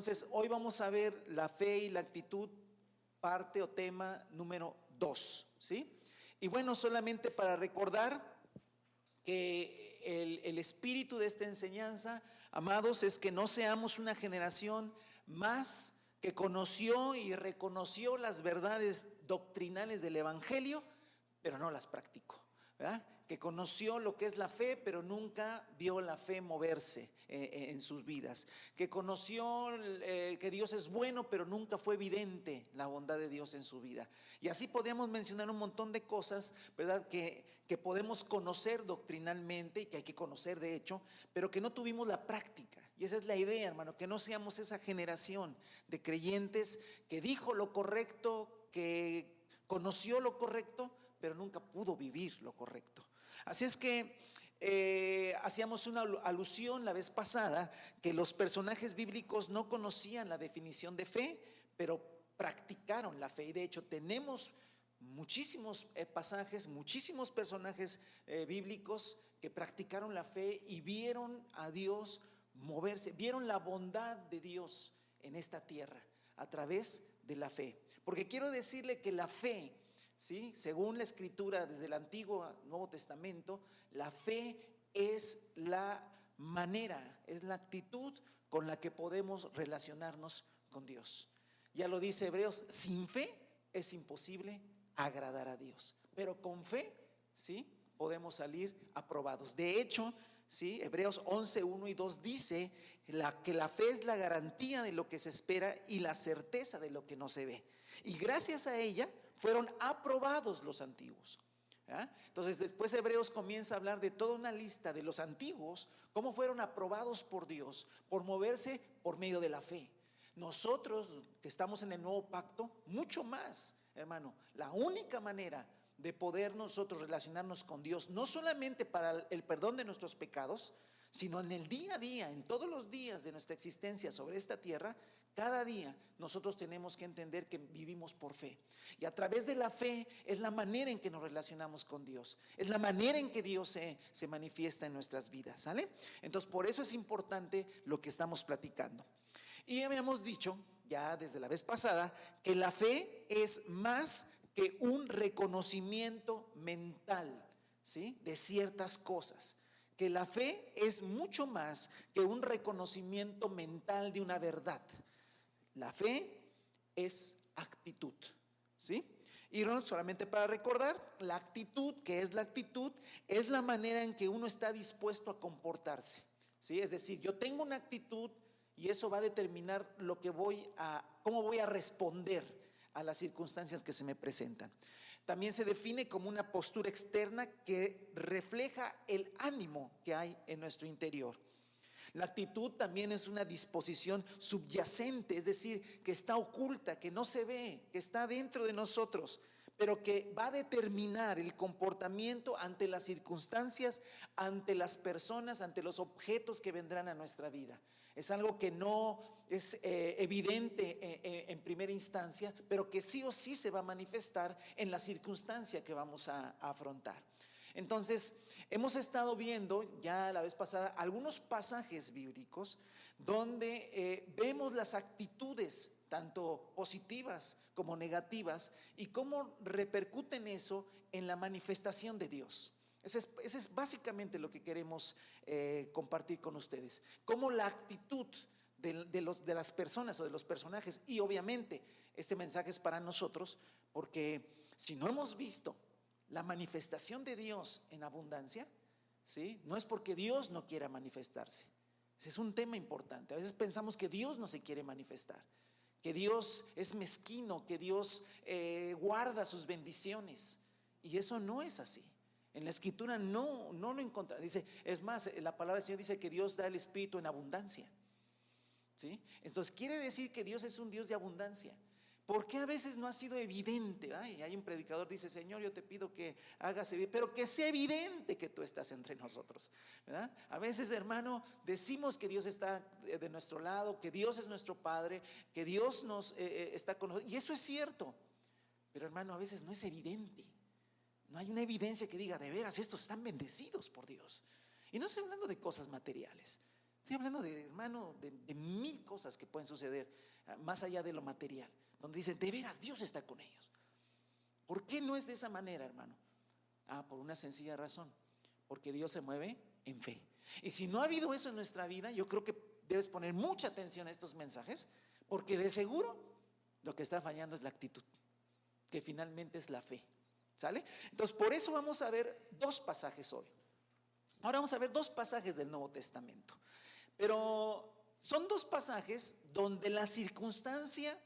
Entonces, hoy vamos a ver la fe y la actitud, parte o tema número 2, ¿sí? Y bueno, solamente para recordar que el espíritu de esta enseñanza, amados, es que no seamos una generación más que conoció y reconoció las verdades doctrinales del Evangelio, pero no las practicó, ¿verdad? Que conoció lo que es la fe, pero nunca vio la fe moverse en sus vidas. Que conoció que Dios es bueno, pero nunca fue evidente la bondad de Dios en su vida. Y así podríamos mencionar un montón de cosas, ¿verdad? Que podemos conocer doctrinalmente y que hay que conocer de hecho, pero que no tuvimos la práctica. Y esa es la idea, hermano, que no seamos esa generación de creyentes que dijo lo correcto, que conoció lo correcto, pero nunca pudo vivir lo correcto. Así es que hacíamos una alusión la vez pasada que los personajes bíblicos no conocían la definición de fe, pero practicaron la fe. Y de hecho tenemos muchísimos pasajes, muchísimos personajes bíblicos que practicaron la fe y vieron a Dios moverse, vieron la bondad de Dios en esta tierra a través de la fe. Porque quiero decirle que la fe, ¿sí?, según la Escritura desde el Antiguo al Nuevo Testamento, la fe es la manera, es la actitud con la que podemos relacionarnos con Dios. Ya lo dice Hebreos, sin fe es imposible agradar a Dios, pero con fe, ¿sí?, podemos salir aprobados. De hecho, ¿sí?, Hebreos 11, 1 y 2 dice que la fe es la garantía de lo que se espera y la certeza de lo que no se ve. Y gracias a ella fueron aprobados los antiguos. Entonces después Hebreos comienza a hablar de toda una lista de los antiguos, cómo fueron aprobados por Dios, por moverse por medio de la fe. Nosotros que estamos en el nuevo pacto, mucho más, hermano. La única manera de poder nosotros relacionarnos con Dios, no solamente para el perdón de nuestros pecados, sino en el día a día, en todos los días de nuestra existencia sobre esta tierra, cada día nosotros tenemos que entender que vivimos por fe. Y a través de la fe es la manera en que nos relacionamos con Dios, es la manera en que Dios se manifiesta en nuestras vidas, ¿sale? Entonces por eso es importante lo que estamos platicando. Y habíamos dicho ya desde la vez pasada que la fe es más que un reconocimiento mental, ¿sí?, de ciertas cosas. Que la fe es mucho más que un reconocimiento mental de una verdad. La fe es actitud, ¿sí? Y no solamente para recordar, la actitud, ¿qué es la actitud? Es la manera en que uno está dispuesto a comportarse, ¿sí? Es decir, yo tengo una actitud y eso va a determinar cómo voy a responder a las circunstancias que se me presentan. También se define como una postura externa que refleja el ánimo que hay en nuestro interior. La actitud también es una disposición subyacente, es decir, que está oculta, que no se ve, que está dentro de nosotros, pero que va a determinar el comportamiento ante las circunstancias, ante las personas, ante los objetos que vendrán a nuestra vida. Es algo que no es evidente en primera instancia, pero que sí o sí se va a manifestar en la circunstancia que vamos a afrontar. Entonces, hemos estado viendo ya la vez pasada algunos pasajes bíblicos donde vemos las actitudes tanto positivas como negativas y cómo repercuten eso en la manifestación de Dios. Ese es básicamente lo que queremos compartir con ustedes. Cómo la actitud de las personas o de los personajes, y obviamente este mensaje es para nosotros, porque si no hemos visto la manifestación de Dios en abundancia, ¿sí?, no es porque Dios no quiera manifestarse. Ese es un tema importante. A veces pensamos que Dios no se quiere manifestar, que Dios es mezquino, que Dios guarda sus bendiciones, y eso no es así. En la Escritura no lo encontramos. Dice, es más, la palabra del Señor dice que Dios da el Espíritu en abundancia, ¿sí? Entonces quiere decir que Dios es un Dios de abundancia. ¿Por qué a veces no ha sido evidente? Hay un predicador que dice, Señor, yo te pido que hagas evidente, pero que sea evidente que tú estás entre nosotros, ¿verdad? A veces, hermano, decimos que Dios está de nuestro lado, que Dios es nuestro Padre, que Dios está con nosotros, y eso es cierto, pero hermano, a veces no es evidente. No hay una evidencia que diga, de veras, estos están bendecidos por Dios. Y no estoy hablando de cosas materiales, Estoy hablando de, hermano, de mil cosas que pueden suceder, más allá de lo material, donde dicen, de veras, Dios está con ellos. ¿Por qué no es de esa manera, hermano? Por una sencilla razón, porque Dios se mueve en fe. Y si no ha habido eso en nuestra vida, yo creo que debes poner mucha atención a estos mensajes, porque de seguro lo que está fallando es la actitud, que finalmente es la fe. ¿Sale? Entonces, por eso vamos a ver dos pasajes hoy. Ahora vamos a ver dos pasajes del Nuevo Testamento. Pero son dos pasajes donde la circunstancia,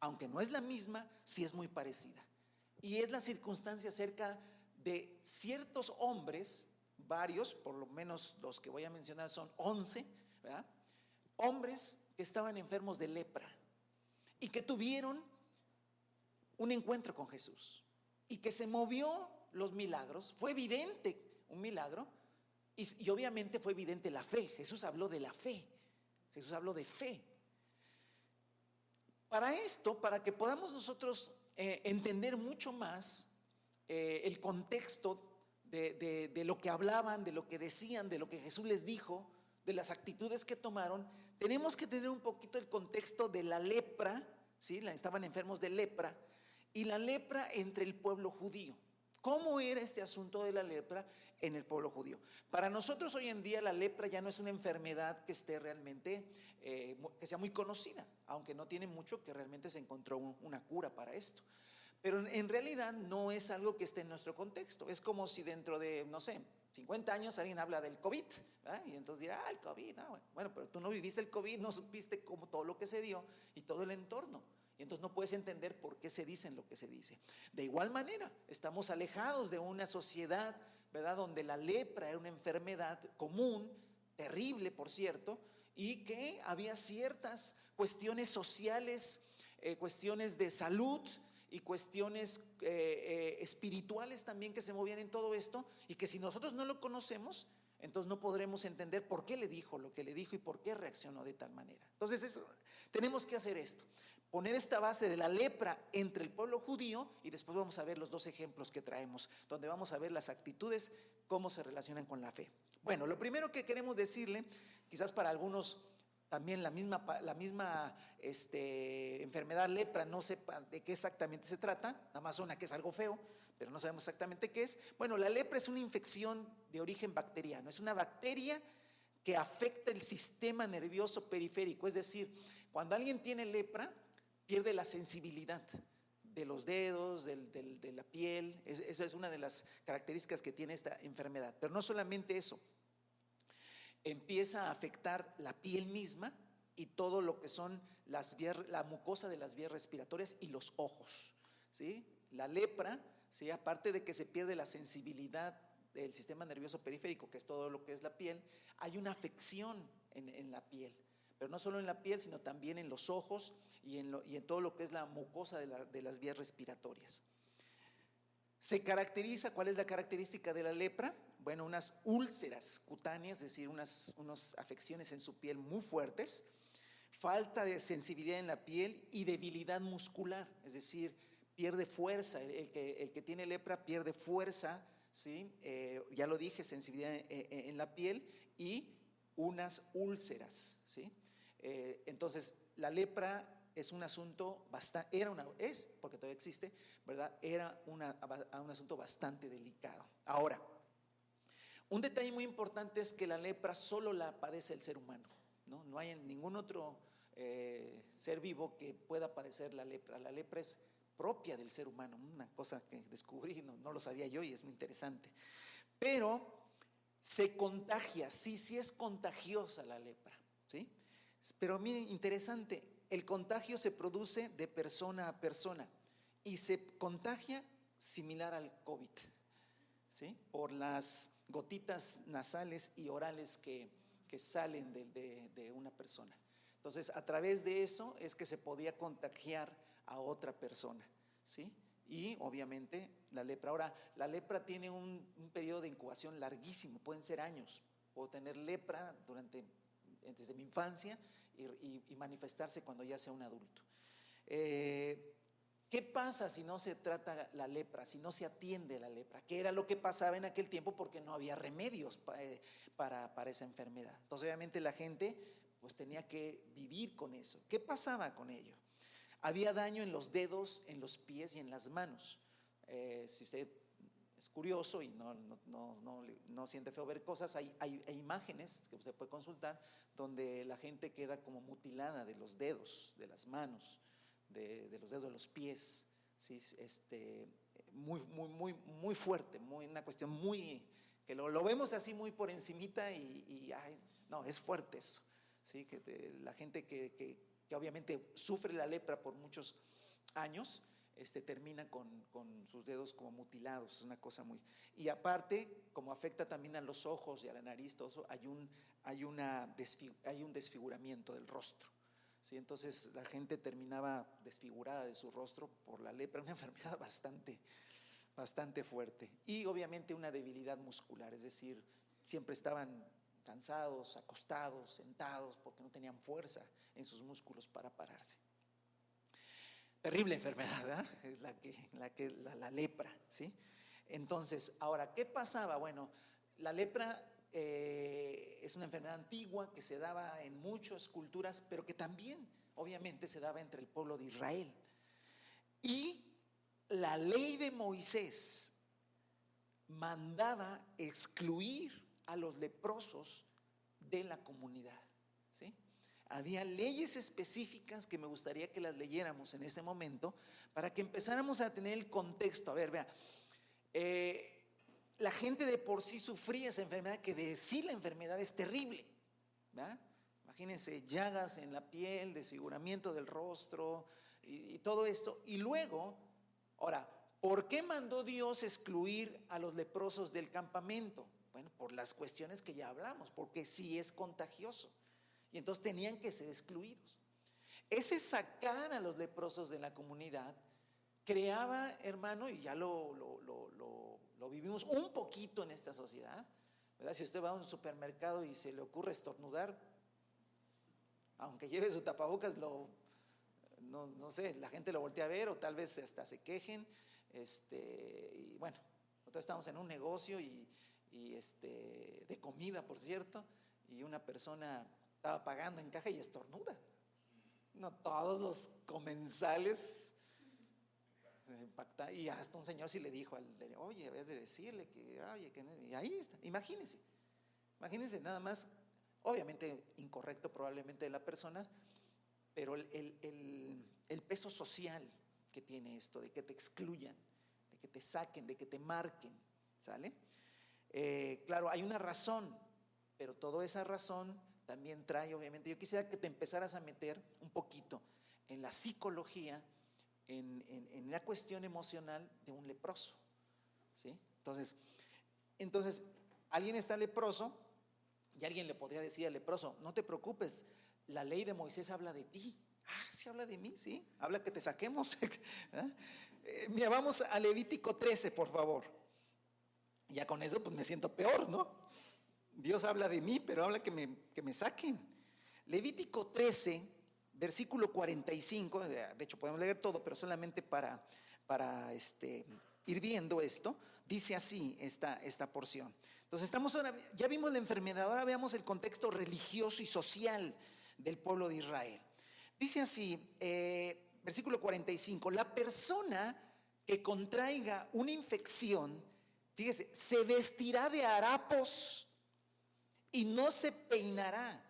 aunque no es la misma, sí es muy parecida. Y es la circunstancia acerca de ciertos hombres, varios, por lo menos los que voy a mencionar son 11, ¿verdad? Hombres que estaban enfermos de lepra y que tuvieron un encuentro con Jesús y que se movió los milagros. Fue evidente un milagro y obviamente fue evidente la fe. Jesús habló de la fe, Jesús habló de fe. Para esto, para que podamos nosotros entender mucho más el contexto de lo que hablaban, de lo que decían, de lo que Jesús les dijo, de las actitudes que tomaron, tenemos que tener un poquito el contexto de la lepra, ¿sí? Estaban enfermos de lepra, y la lepra entre el pueblo judío. ¿Cómo era este asunto de la lepra en el pueblo judío? Para nosotros hoy en día la lepra ya no es una enfermedad que esté realmente, que sea muy conocida, aunque no tiene mucho que realmente se encontró una cura para esto. Pero en realidad no es algo que esté en nuestro contexto. Es como si dentro de, no sé, 50 años alguien habla del COVID, ¿verdad? Y entonces dirá, el COVID, bueno, pero tú no viviste el COVID, no supiste como todo lo que se dio y todo el entorno. Y entonces no puedes entender por qué se dice lo que se dice. De igual manera, estamos alejados de una sociedad, ¿verdad?, donde la lepra era una enfermedad común, terrible, por cierto, y que había ciertas cuestiones sociales, cuestiones de salud y cuestiones espirituales también que se movían en todo esto, y que si nosotros no lo conocemos, entonces no podremos entender por qué le dijo lo que le dijo y por qué reaccionó de tal manera. Entonces tenemos que hacer esto, poner esta base de la lepra entre el pueblo judío, y después vamos a ver los dos ejemplos que traemos, donde vamos a ver las actitudes, cómo se relacionan con la fe. Bueno, lo primero que queremos decirle, quizás para algunos también la misma enfermedad lepra, no sepa de qué exactamente se trata, nada más suena que es algo feo, pero no sabemos exactamente qué es. Bueno, la lepra es una infección de origen bacteriano, es una bacteria que afecta el sistema nervioso periférico, es decir, cuando alguien tiene lepra, pierde la sensibilidad de los dedos, de la piel. Esa es una de las características que tiene esta enfermedad. Pero no solamente eso, empieza a afectar la piel misma y todo lo que son la mucosa de las vías respiratorias y los ojos, ¿sí? La lepra, ¿sí?, aparte de que se pierde la sensibilidad del sistema nervioso periférico, que es todo lo que es la piel, hay una afección en la piel. Pero no solo en la piel, sino también en los ojos y en todo lo que es la mucosa de las vías respiratorias. Se caracteriza, ¿cuál es la característica de la lepra? Bueno, unas úlceras cutáneas, es decir, unas afecciones en su piel muy fuertes, falta de sensibilidad en la piel y debilidad muscular, es decir, pierde fuerza. El que tiene lepra pierde fuerza, ¿sí? Ya lo dije, sensibilidad en la piel y unas úlceras, ¿sí? Entonces, la lepra es un asunto bastante, porque todavía existe, ¿verdad? Era un asunto bastante delicado. Ahora, un detalle muy importante es que la lepra solo la padece el ser humano, ¿no? No hay ningún otro ser vivo que pueda padecer la lepra. La lepra es propia del ser humano, una cosa que descubrí, no lo sabía yo y es muy interesante. Pero se contagia, sí es contagiosa la lepra, ¿sí? Pero miren, interesante, el contagio se produce de persona a persona y se contagia similar al COVID, ¿sí?, por las gotitas nasales y orales que salen de una persona. Entonces, a través de eso es que se podía contagiar a otra persona, ¿sí? Y obviamente la lepra. Ahora, la lepra tiene un periodo de incubación larguísimo, pueden ser años. Puedo tener lepra desde mi infancia y manifestarse cuando ya sea un adulto. ¿Qué pasa si no se trata la lepra, si no se atiende la lepra? ¿Qué era lo que pasaba en aquel tiempo? Porque no había remedios para esa enfermedad. Entonces obviamente la gente pues tenía que vivir con eso. ¿Qué pasaba con ello? Había daño en los dedos, en los pies y en las manos. Si usted es curioso y no siente feo ver cosas, hay imágenes que usted puede consultar donde la gente queda como mutilada de los dedos, de las manos, de los dedos de los pies, ¿sí? Muy fuerte, una cuestión muy, que lo vemos así muy por encimita ay, no, es fuerte eso, ¿sí? La gente que obviamente sufre la lepra por muchos años, termina con sus dedos como mutilados, es una cosa muy… Y aparte, como afecta también a los ojos y a la nariz, todo eso, hay un desfiguramiento del rostro, ¿sí? Entonces la gente terminaba desfigurada de su rostro por la lepra, una enfermedad bastante fuerte. Y obviamente una debilidad muscular, es decir, siempre estaban cansados, acostados, sentados, porque no tenían fuerza en sus músculos para pararse. Terrible enfermedad, ¿verdad? Es la lepra, ¿sí? Entonces, ahora, ¿qué pasaba? Bueno, la lepra es una enfermedad antigua que se daba en muchas culturas, pero que también, obviamente, se daba entre el pueblo de Israel. Y la ley de Moisés mandaba excluir a los leprosos de la comunidad, ¿sí? Había leyes específicas que me gustaría que las leyéramos en este momento para que empezáramos a tener el contexto. A ver, vea, la gente de por sí sufría esa enfermedad, que de sí la enfermedad es terrible, ¿verdad? Imagínense llagas en la piel, desfiguramiento del rostro y todo esto. Y luego, ahora, ¿por qué mandó Dios excluir a los leprosos del campamento? Bueno, por las cuestiones que ya hablamos, porque sí es contagioso. Y entonces tenían que ser excluidos. Ese sacar a los leprosos de la comunidad creaba, hermano, y ya lo vivimos un poquito en esta sociedad, ¿verdad? Si usted va a un supermercado y se le ocurre estornudar, aunque lleve su tapabocas, no sé, la gente lo voltea a ver o tal vez hasta se quejen. Y bueno, nosotros estamos en un negocio de comida, por cierto, y una persona estaba pagando en caja y estornuda. No, todos los comensales impactados, y hasta un señor sí le dijo oye, habías de decirle que, oye, que… Y ahí está, imagínense nada más, obviamente incorrecto probablemente de la persona, pero el peso social que tiene esto, de que te excluyan, de que te saquen, de que te marquen, ¿sale? Claro, hay una razón, pero toda esa razón también trae, obviamente, yo quisiera que te empezaras a meter un poquito en la psicología, en la cuestión emocional de un leproso, ¿sí? Entonces, alguien está leproso y alguien le podría decir al leproso, no te preocupes, la ley de Moisés habla de ti. Sí habla de mí, sí, habla que te saquemos. Mira, vamos a Levítico 13, por favor. Ya con eso pues me siento peor, ¿no? Dios habla de mí, pero habla que me saquen. Levítico 13, versículo 45, de hecho podemos leer todo, pero solamente para ir viendo esto, dice así esta porción. Entonces ahora, ya vimos la enfermedad, ahora veamos el contexto religioso y social del pueblo de Israel. Dice así, versículo 45, la persona que contraiga una infección, fíjese, se vestirá de harapos y no se peinará,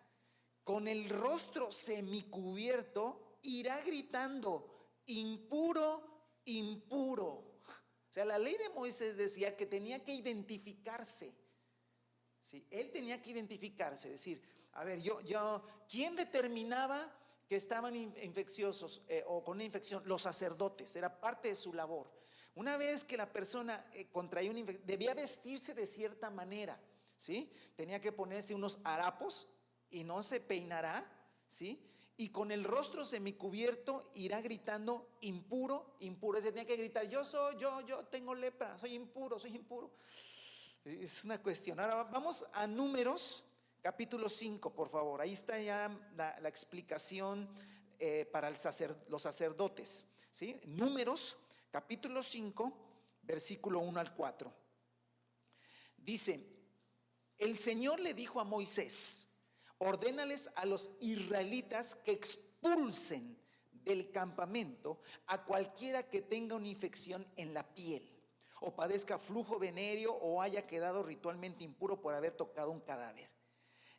con el rostro semicubierto irá gritando, impuro, impuro. O sea, la ley de Moisés decía que tenía que identificarse, ¿sí? Él tenía que identificarse, decir, a ver, ¿quién determinaba que estaban infecciosos o con una infección? Los sacerdotes, era parte de su labor. Una vez que la persona contraía una infección, debía vestirse de cierta manera, ¿sí? Tenía que ponerse unos harapos y no se peinará, ¿sí? Y con el rostro semicubierto irá gritando impuro, impuro. Se tenía que gritar, yo tengo lepra, soy impuro. Es una cuestión. Ahora vamos a Números, capítulo 5, por favor. Ahí está ya la explicación para los sacerdotes. ¿sí? Números, capítulo 5, versículo 1 al 4. Dice, el Señor le dijo a Moisés, ordénales a los israelitas que expulsen del campamento a cualquiera que tenga una infección en la piel, o padezca flujo venéreo, o haya quedado ritualmente impuro por haber tocado un cadáver.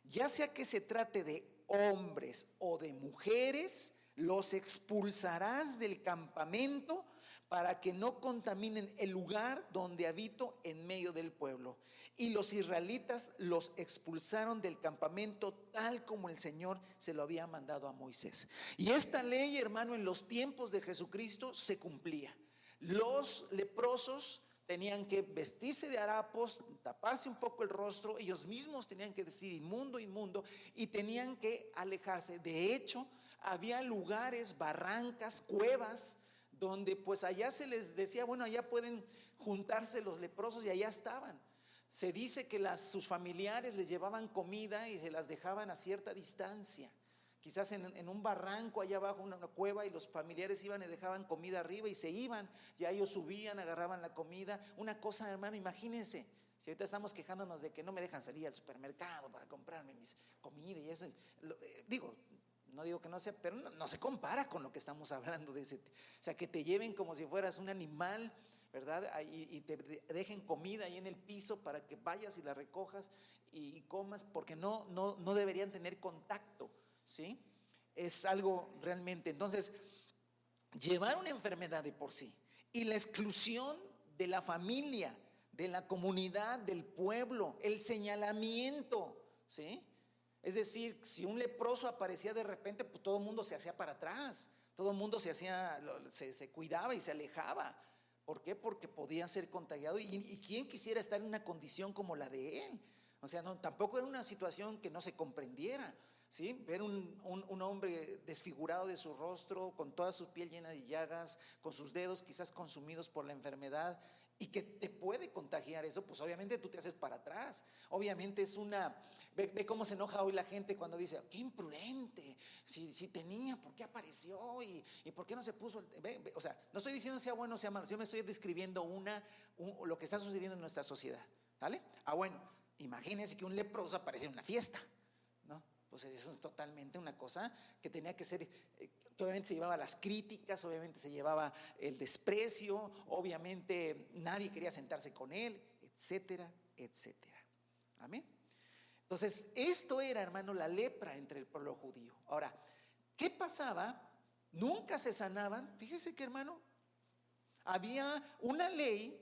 Ya sea que se trate de hombres o de mujeres, los expulsarás del campamento para que no contaminen el lugar donde habito en medio del pueblo. Y los israelitas los expulsaron del campamento tal como el Señor se lo había mandado a Moisés. Y esta ley, hermano, en los tiempos de Jesucristo se cumplía. Los leprosos tenían que vestirse de harapos, taparse un poco el rostro, ellos mismos tenían que decir inmundo, inmundo, y tenían que alejarse. De hecho, había lugares, barrancas, cuevas, donde pues allá se les decía, bueno, allá pueden juntarse los leprosos, y allá estaban. Se dice que sus familiares les llevaban comida y se las dejaban a cierta distancia. Quizás en un barranco allá abajo, una cueva, y los familiares iban y dejaban comida arriba y se iban, ya ellos subían, agarraban la comida. Una cosa, hermano, imagínense, si ahorita estamos quejándonos de que no me dejan salir al supermercado para comprarme mis comida y eso, no digo que no sea, pero no se compara con lo que estamos hablando de ese. O sea, que te lleven como si fueras un animal, ¿verdad? Y te dejen comida ahí en el piso para que vayas y la recojas y comas, porque no deberían tener contacto, ¿sí? Es algo realmente. Entonces, llevar una enfermedad de por sí y la exclusión de la familia, de la comunidad, del pueblo, el señalamiento, ¿sí? Es decir, si un leproso aparecía de repente, pues todo el mundo se hacía para atrás, todo el mundo se cuidaba y se alejaba. ¿Por qué? Porque podía ser contagiado, y quién quisiera estar en una condición como la de él. O sea, tampoco era una situación que no se comprendiera, ¿sí? Ver un hombre desfigurado de su rostro, con toda su piel llena de llagas, con sus dedos quizás consumidos por la enfermedad, y que te puede contagiar eso, pues obviamente tú te haces para atrás. Obviamente ve cómo se enoja hoy la gente cuando dice, qué imprudente, si tenía, ¿por qué apareció? ¿Y por qué no se puso? O sea, no estoy diciendo sea bueno o sea malo, yo me estoy describiendo lo que está sucediendo en nuestra sociedad, ¿vale? Bueno, imagínense que un leproso aparece en una fiesta, ¿no? Pues eso es totalmente una cosa que tenía que ser, que obviamente se llevaba las críticas, obviamente se llevaba el desprecio, obviamente nadie quería sentarse con él, etcétera, etcétera. Amén. Entonces, esto era, hermano, la lepra entre el pueblo judío. Ahora, ¿qué pasaba? Nunca se sanaban. Fíjese que, hermano, había una ley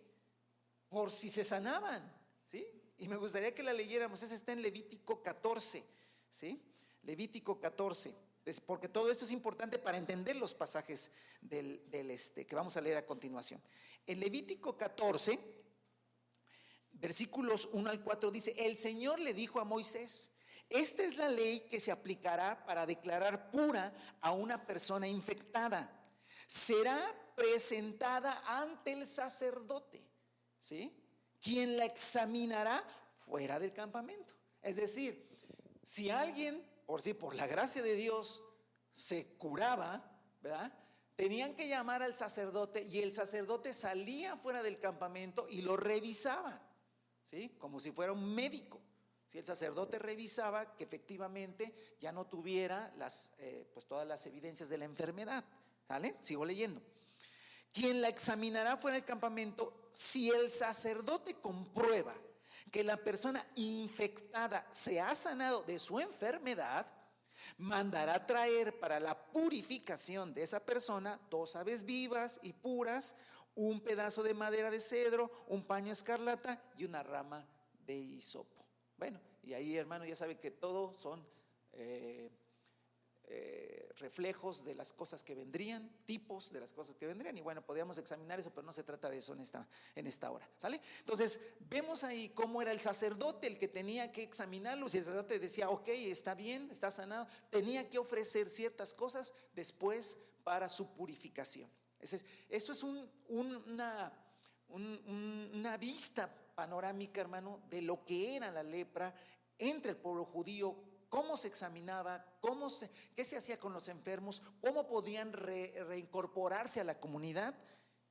por si se sanaban, ¿sí? Y me gustaría que la leyéramos. Esa está en Levítico 14, ¿sí? Levítico 14, porque todo esto es importante para entender los pasajes que vamos a leer a continuación. En Levítico 14, versículos 1 al 4 dice, el Señor le dijo a Moisés, esta es la ley que se aplicará para declarar pura a una persona infectada. Será presentada ante el sacerdote, ¿sí? Quien la examinará fuera del campamento. Es decir, si alguien, por la gracia de Dios, se curaba, ¿verdad? Tenían que llamar al sacerdote, y el sacerdote salía fuera del campamento y lo revisaba, ¿sí? Como si fuera un médico. Si el sacerdote revisaba que efectivamente ya no tuviera pues todas las evidencias de la enfermedad, ¿vale? Sigo leyendo. Quien la examinará fuera del campamento, si el sacerdote comprueba que la persona infectada se ha sanado de su enfermedad, mandará traer para la purificación de esa persona 2 aves vivas y puras, un pedazo de madera de cedro, un paño escarlata y una rama de hisopo. Bueno, y ahí, hermano, ya sabe que todos son reflejos de las cosas que vendrían, tipos de las cosas que vendrían, y bueno, podríamos examinar eso, pero no se trata de eso en esta hora, ¿sale? Entonces, vemos ahí cómo era el sacerdote el que tenía que examinarlo. Si el sacerdote decía, ok, está bien, está sanado, tenía que ofrecer ciertas cosas después para su purificación. Eso es una vista panorámica, hermano, de lo que era la lepra entre el pueblo judío cómo se examinaba, qué se hacía con los enfermos, cómo podían reincorporarse a la comunidad,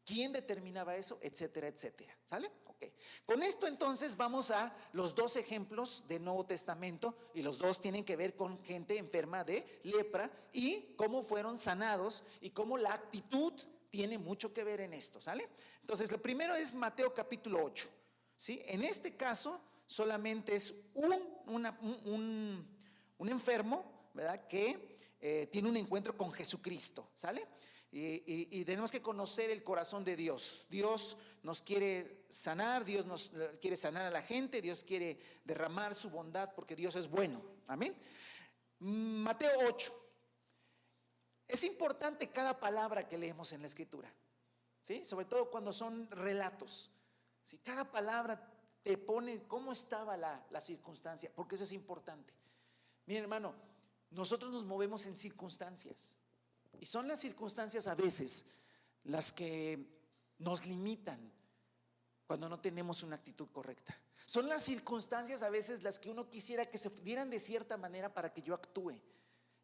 quién determinaba eso, etcétera, etcétera. ¿Sale? Ok. Con esto entonces vamos a los dos ejemplos del Nuevo Testamento, y los dos tienen que ver con gente enferma de lepra y cómo fueron sanados y cómo la actitud tiene mucho que ver en esto. ¿Sale? Entonces, lo primero es Mateo capítulo 8. ¿Sí? En este caso solamente es un enfermo, ¿verdad?, que tiene un encuentro con Jesucristo. ¿Sale? Y tenemos que conocer el corazón de Dios. Dios nos quiere sanar, Dios nos quiere sanar a la gente, Dios quiere derramar su bondad porque Dios es bueno. Amén. Mateo 8. Es importante cada palabra que leemos en la Escritura, ¿sí? Sobre todo cuando son relatos, ¿sí? Cada palabra te pone cómo estaba la circunstancia, porque eso es importante. Miren, hermano, nosotros nos movemos en circunstancias, y son las circunstancias a veces las que nos limitan cuando no tenemos una actitud correcta. Son las circunstancias a veces las que uno quisiera que se dieran de cierta manera para que yo actúe.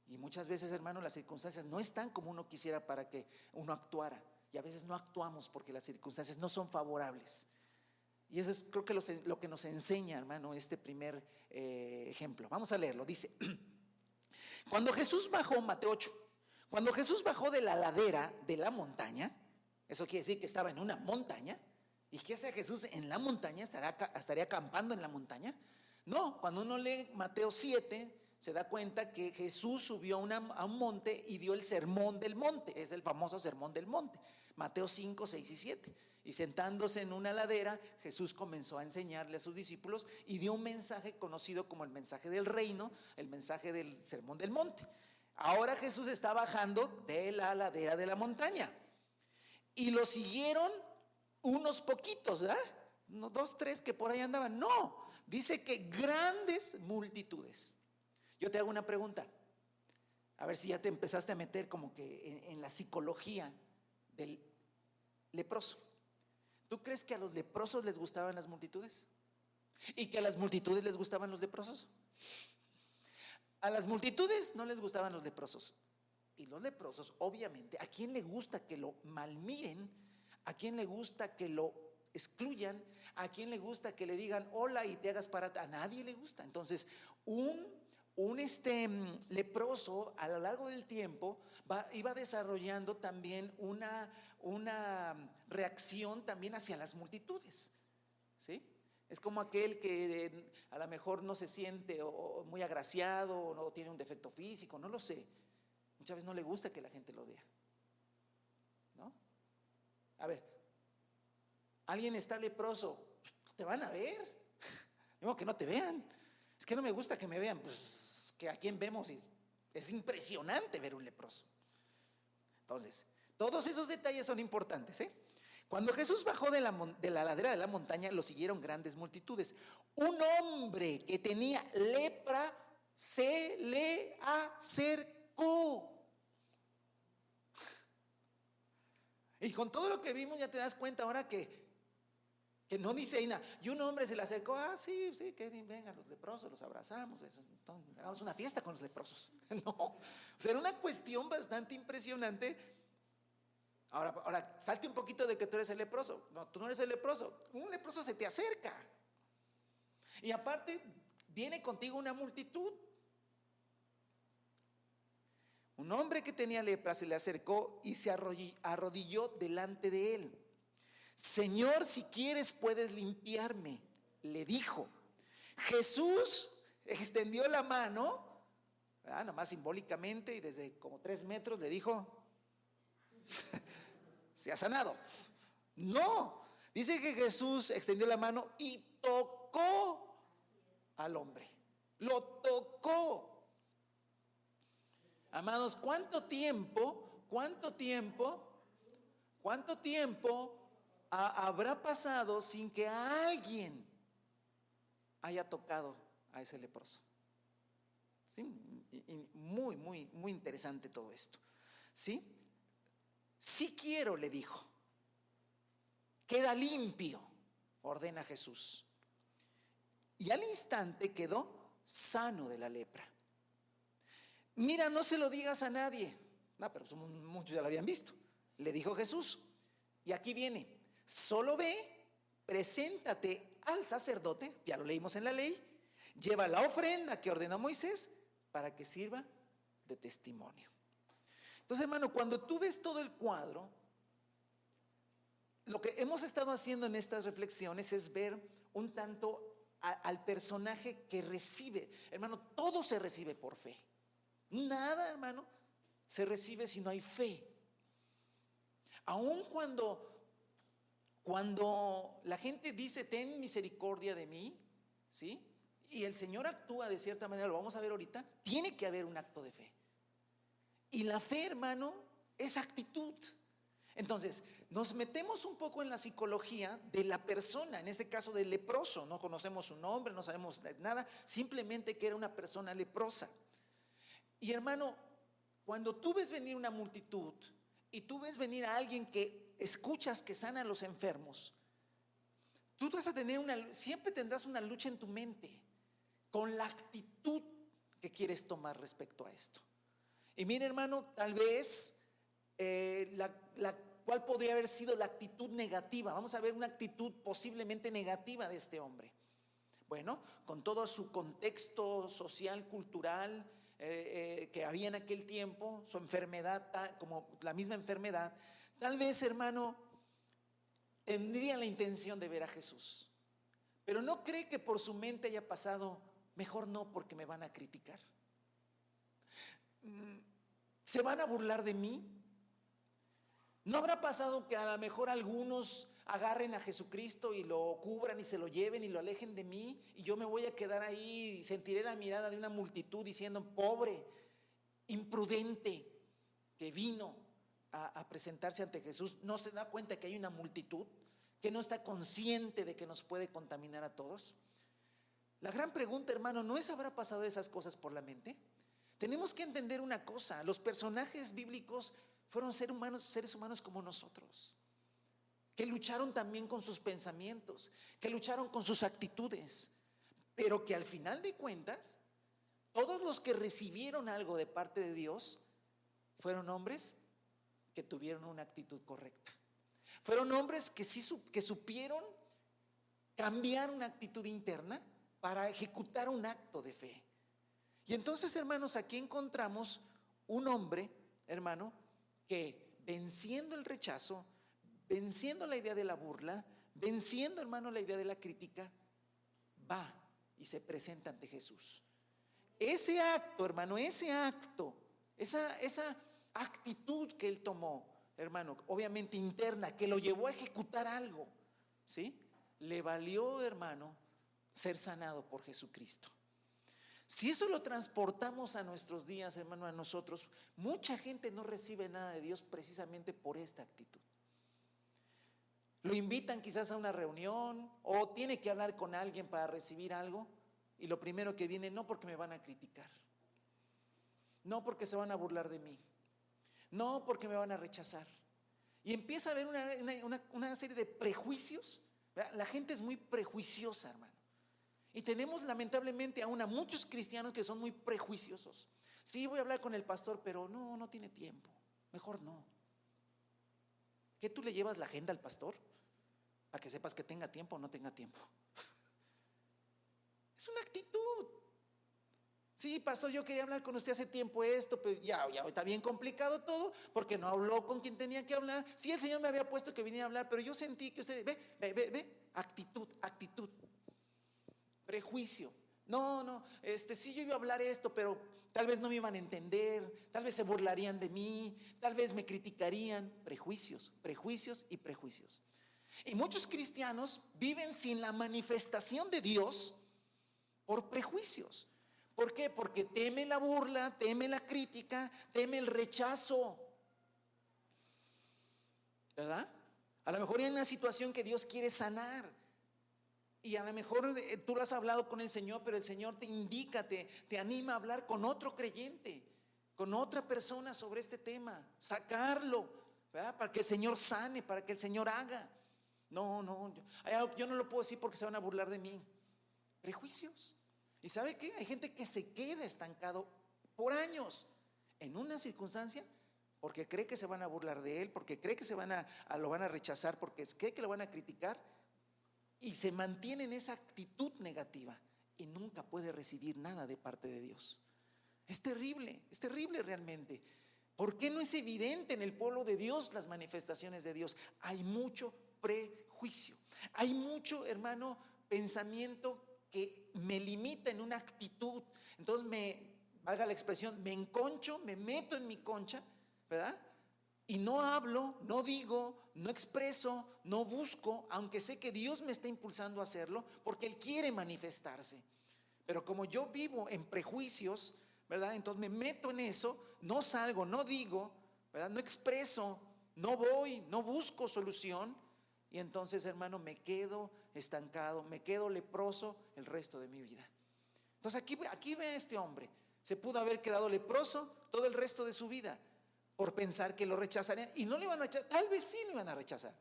Y muchas veces, hermano, las circunstancias no están como uno quisiera para que uno actuara. Y a veces no actuamos porque las circunstancias no son favorables. Y eso es, creo que lo que nos enseña, hermano, este primer ejemplo. Vamos a leerlo. Dice, cuando Jesús bajó, Mateo 8, cuando Jesús bajó de la ladera de la montaña, eso quiere decir que estaba en una montaña. ¿Y qué hace Jesús en la montaña? ¿Estaría acampando en la montaña? No, cuando uno lee Mateo 7, se da cuenta que Jesús subió a un monte y dio el sermón del monte. Es el famoso sermón del monte. Mateo 5, 6 y 7. Y sentándose en una ladera, Jesús comenzó a enseñarle a sus discípulos y dio un mensaje conocido como el mensaje del reino, el mensaje del sermón del monte. Ahora Jesús está bajando de la ladera de la montaña y lo siguieron unos poquitos, ¿verdad? No, 2, 3 que por ahí andaban. No, dice que grandes multitudes. Yo te hago una pregunta, a ver si ya te empezaste a meter como que en la psicología del leproso. ¿Tú crees que a los leprosos les gustaban las multitudes? ¿Y que a las multitudes les gustaban los leprosos? A las multitudes no les gustaban los leprosos. Y los leprosos, obviamente, ¿a quién le gusta que lo malmiren? ¿A quién le gusta que lo excluyan? ¿A quién le gusta que le digan hola y te hagas para? A nadie le gusta. Entonces, un leproso a lo largo del tiempo iba desarrollando también una reacción también hacia las multitudes, ¿sí? Es como aquel que a lo mejor no se siente o muy agraciado o no tiene un defecto físico, no lo sé. Muchas veces no le gusta que la gente lo vea, ¿no? A ver, alguien está leproso, pues te van a ver, digo que no te vean. Es que no me gusta que me vean, pues que a quién vemos, es impresionante ver un leproso. Entonces, todos esos detalles son importantes, ¿eh? Cuando Jesús bajó de la ladera de la montaña, lo siguieron grandes multitudes. Un hombre que tenía lepra se le acercó. Y con todo lo que vimos ya te das cuenta ahora que no dice ahí nada. Y un hombre se le acercó, sí, que vengan los leprosos, los abrazamos, entonces, hagamos una fiesta con los leprosos. No, o sea, era una cuestión bastante impresionante. Ahora, salte un poquito de que tú eres el leproso. No, tú no eres el leproso. Un leproso se te acerca. Y aparte, viene contigo una multitud. Un hombre que tenía lepra se le acercó y se arrodilló delante de él. Señor, si quieres puedes limpiarme, le dijo. Jesús extendió la mano, nada más simbólicamente, y desde como 3 metros le dijo, se ha sanado. No, dice que Jesús extendió la mano y tocó al hombre. Lo tocó. Amados, ¿cuánto tiempo habrá pasado sin que alguien haya tocado a ese leproso? ¿Sí? Muy, muy, muy interesante todo esto. ¿Sí? Si quiero, le dijo, queda limpio, ordena Jesús. Y al instante quedó sano de la lepra. mira, no se lo digas a nadie. No, pero muchos ya lo habían visto. Le dijo Jesús. Y aquí viene, solo ve, preséntate al sacerdote, ya lo leímos en la ley, lleva la ofrenda que ordenó Moisés para que sirva de testimonio. Entonces, hermano, cuando tú ves todo el cuadro, lo que hemos estado haciendo en estas reflexiones es ver un tanto al personaje que recibe. Hermano, todo se recibe por fe. Nada, hermano, se recibe si no hay fe. Aun cuando la gente dice, ten misericordia de mí, ¿sí? Y el Señor actúa de cierta manera, lo vamos a ver ahorita, tiene que haber un acto de fe. Y la fe, hermano, es actitud. Entonces, nos metemos un poco en la psicología de la persona, en este caso del leproso. No conocemos su nombre, no sabemos nada, simplemente que era una persona leprosa. Y hermano, cuando tú ves venir una multitud y tú ves venir a alguien que escuchas que sana a los enfermos, tú vas a tener siempre tendrás una lucha en tu mente con la actitud que quieres tomar respecto a esto. Y mire, hermano, tal vez ¿cuál podría haber sido la actitud negativa? Vamos a ver una actitud posiblemente negativa de este hombre. Bueno, con todo su contexto social, cultural que había en aquel tiempo, su enfermedad, como la misma enfermedad, tal vez, hermano, tendría la intención de ver a Jesús, pero no cree que por su mente haya pasado, mejor no, porque me van a criticar. ¿Se van a burlar de mí? ¿No habrá pasado que a lo mejor algunos agarren a Jesucristo y lo cubran y se lo lleven y lo alejen de mí, y yo me voy a quedar ahí y sentiré la mirada de una multitud diciendo, pobre, imprudente, que vino a presentarse ante Jesús? ¿No se da cuenta que hay una multitud que no está consciente de que nos puede contaminar a todos? La gran pregunta, hermano, ¿no es habrá pasado esas cosas por la mente? Tenemos que entender una cosa: los personajes bíblicos fueron seres humanos como nosotros, que lucharon también con sus pensamientos, que lucharon con sus actitudes, pero que al final de cuentas, todos los que recibieron algo de parte de Dios fueron hombres que tuvieron una actitud correcta. Fueron hombres que supieron cambiar una actitud interna para ejecutar un acto de fe. Y entonces, hermanos, aquí encontramos un hombre, hermano, que venciendo el rechazo, venciendo la idea de la burla, venciendo, hermano, la idea de la crítica, va y se presenta ante Jesús. Ese acto, hermano, esa actitud que él tomó, hermano, obviamente interna, que lo llevó a ejecutar algo, ¿sí? Le valió, hermano, ser sanado por Jesucristo. Si eso lo transportamos a nuestros días, hermano, a nosotros, mucha gente no recibe nada de Dios precisamente por esta actitud. Lo invitan quizás a una reunión o tiene que hablar con alguien para recibir algo, y lo primero que viene, no, porque me van a criticar, no, porque se van a burlar de mí, no, porque me van a rechazar. Y empieza a haber una serie de prejuicios. La gente es muy prejuiciosa, hermano. Y tenemos lamentablemente aún a muchos cristianos que son muy prejuiciosos. Sí, voy a hablar con el pastor, pero no tiene tiempo, mejor no. ¿Qué, tú le llevas la agenda al pastor para que sepas que tenga tiempo o no tenga tiempo? Es una actitud. Sí, pastor, yo quería hablar con usted hace tiempo esto, pero ya está bien complicado todo, porque no habló con quien tenía que hablar. Sí, el Señor me había puesto que viniera a hablar, pero yo sentí que usted, ve, actitud. Prejuicio. No, sí, yo iba a hablar esto, pero tal vez no me iban a entender, tal vez se burlarían de mí, tal vez me criticarían. Prejuicios. Y muchos cristianos viven sin la manifestación de Dios por prejuicios. ¿Por qué? Porque teme la burla, teme la crítica, teme el rechazo, ¿verdad? A lo mejor hay una situación que Dios quiere sanar, y a lo mejor tú lo has hablado con el Señor, pero el Señor te indica, te anima a hablar con otro creyente, con otra persona sobre este tema, sacarlo, ¿verdad? Para que el Señor sane, para que el Señor haga. No, yo no lo puedo decir porque se van a burlar de mí. Prejuicios. ¿Y sabe qué? Hay gente que se queda estancado por años, en una circunstancia, porque cree que se van a burlar de él, porque cree que lo van a rechazar, porque cree que lo van a criticar, y se mantiene en esa actitud negativa y nunca puede recibir nada de parte de Dios. Es terrible realmente. ¿Por qué no es evidente en el pueblo de Dios las manifestaciones de Dios? Hay mucho prejuicio, hay mucho, hermano, pensamiento que me limita en una actitud. Entonces valga la expresión, me enconcho, me meto en mi concha, ¿verdad? Y no hablo, no digo, no expreso, no busco, aunque sé que Dios me está impulsando a hacerlo, porque Él quiere manifestarse. Pero como yo vivo en prejuicios, ¿verdad? Entonces me meto en eso, no salgo, no digo, ¿verdad? No expreso, no voy, no busco solución. Y entonces, hermano, me quedo estancado, me quedo leproso el resto de mi vida. Entonces aquí ve a este hombre, se pudo haber quedado leproso todo el resto de su vida por pensar que lo rechazarían, y no le iban a rechazar, tal vez sí le iban a rechazar,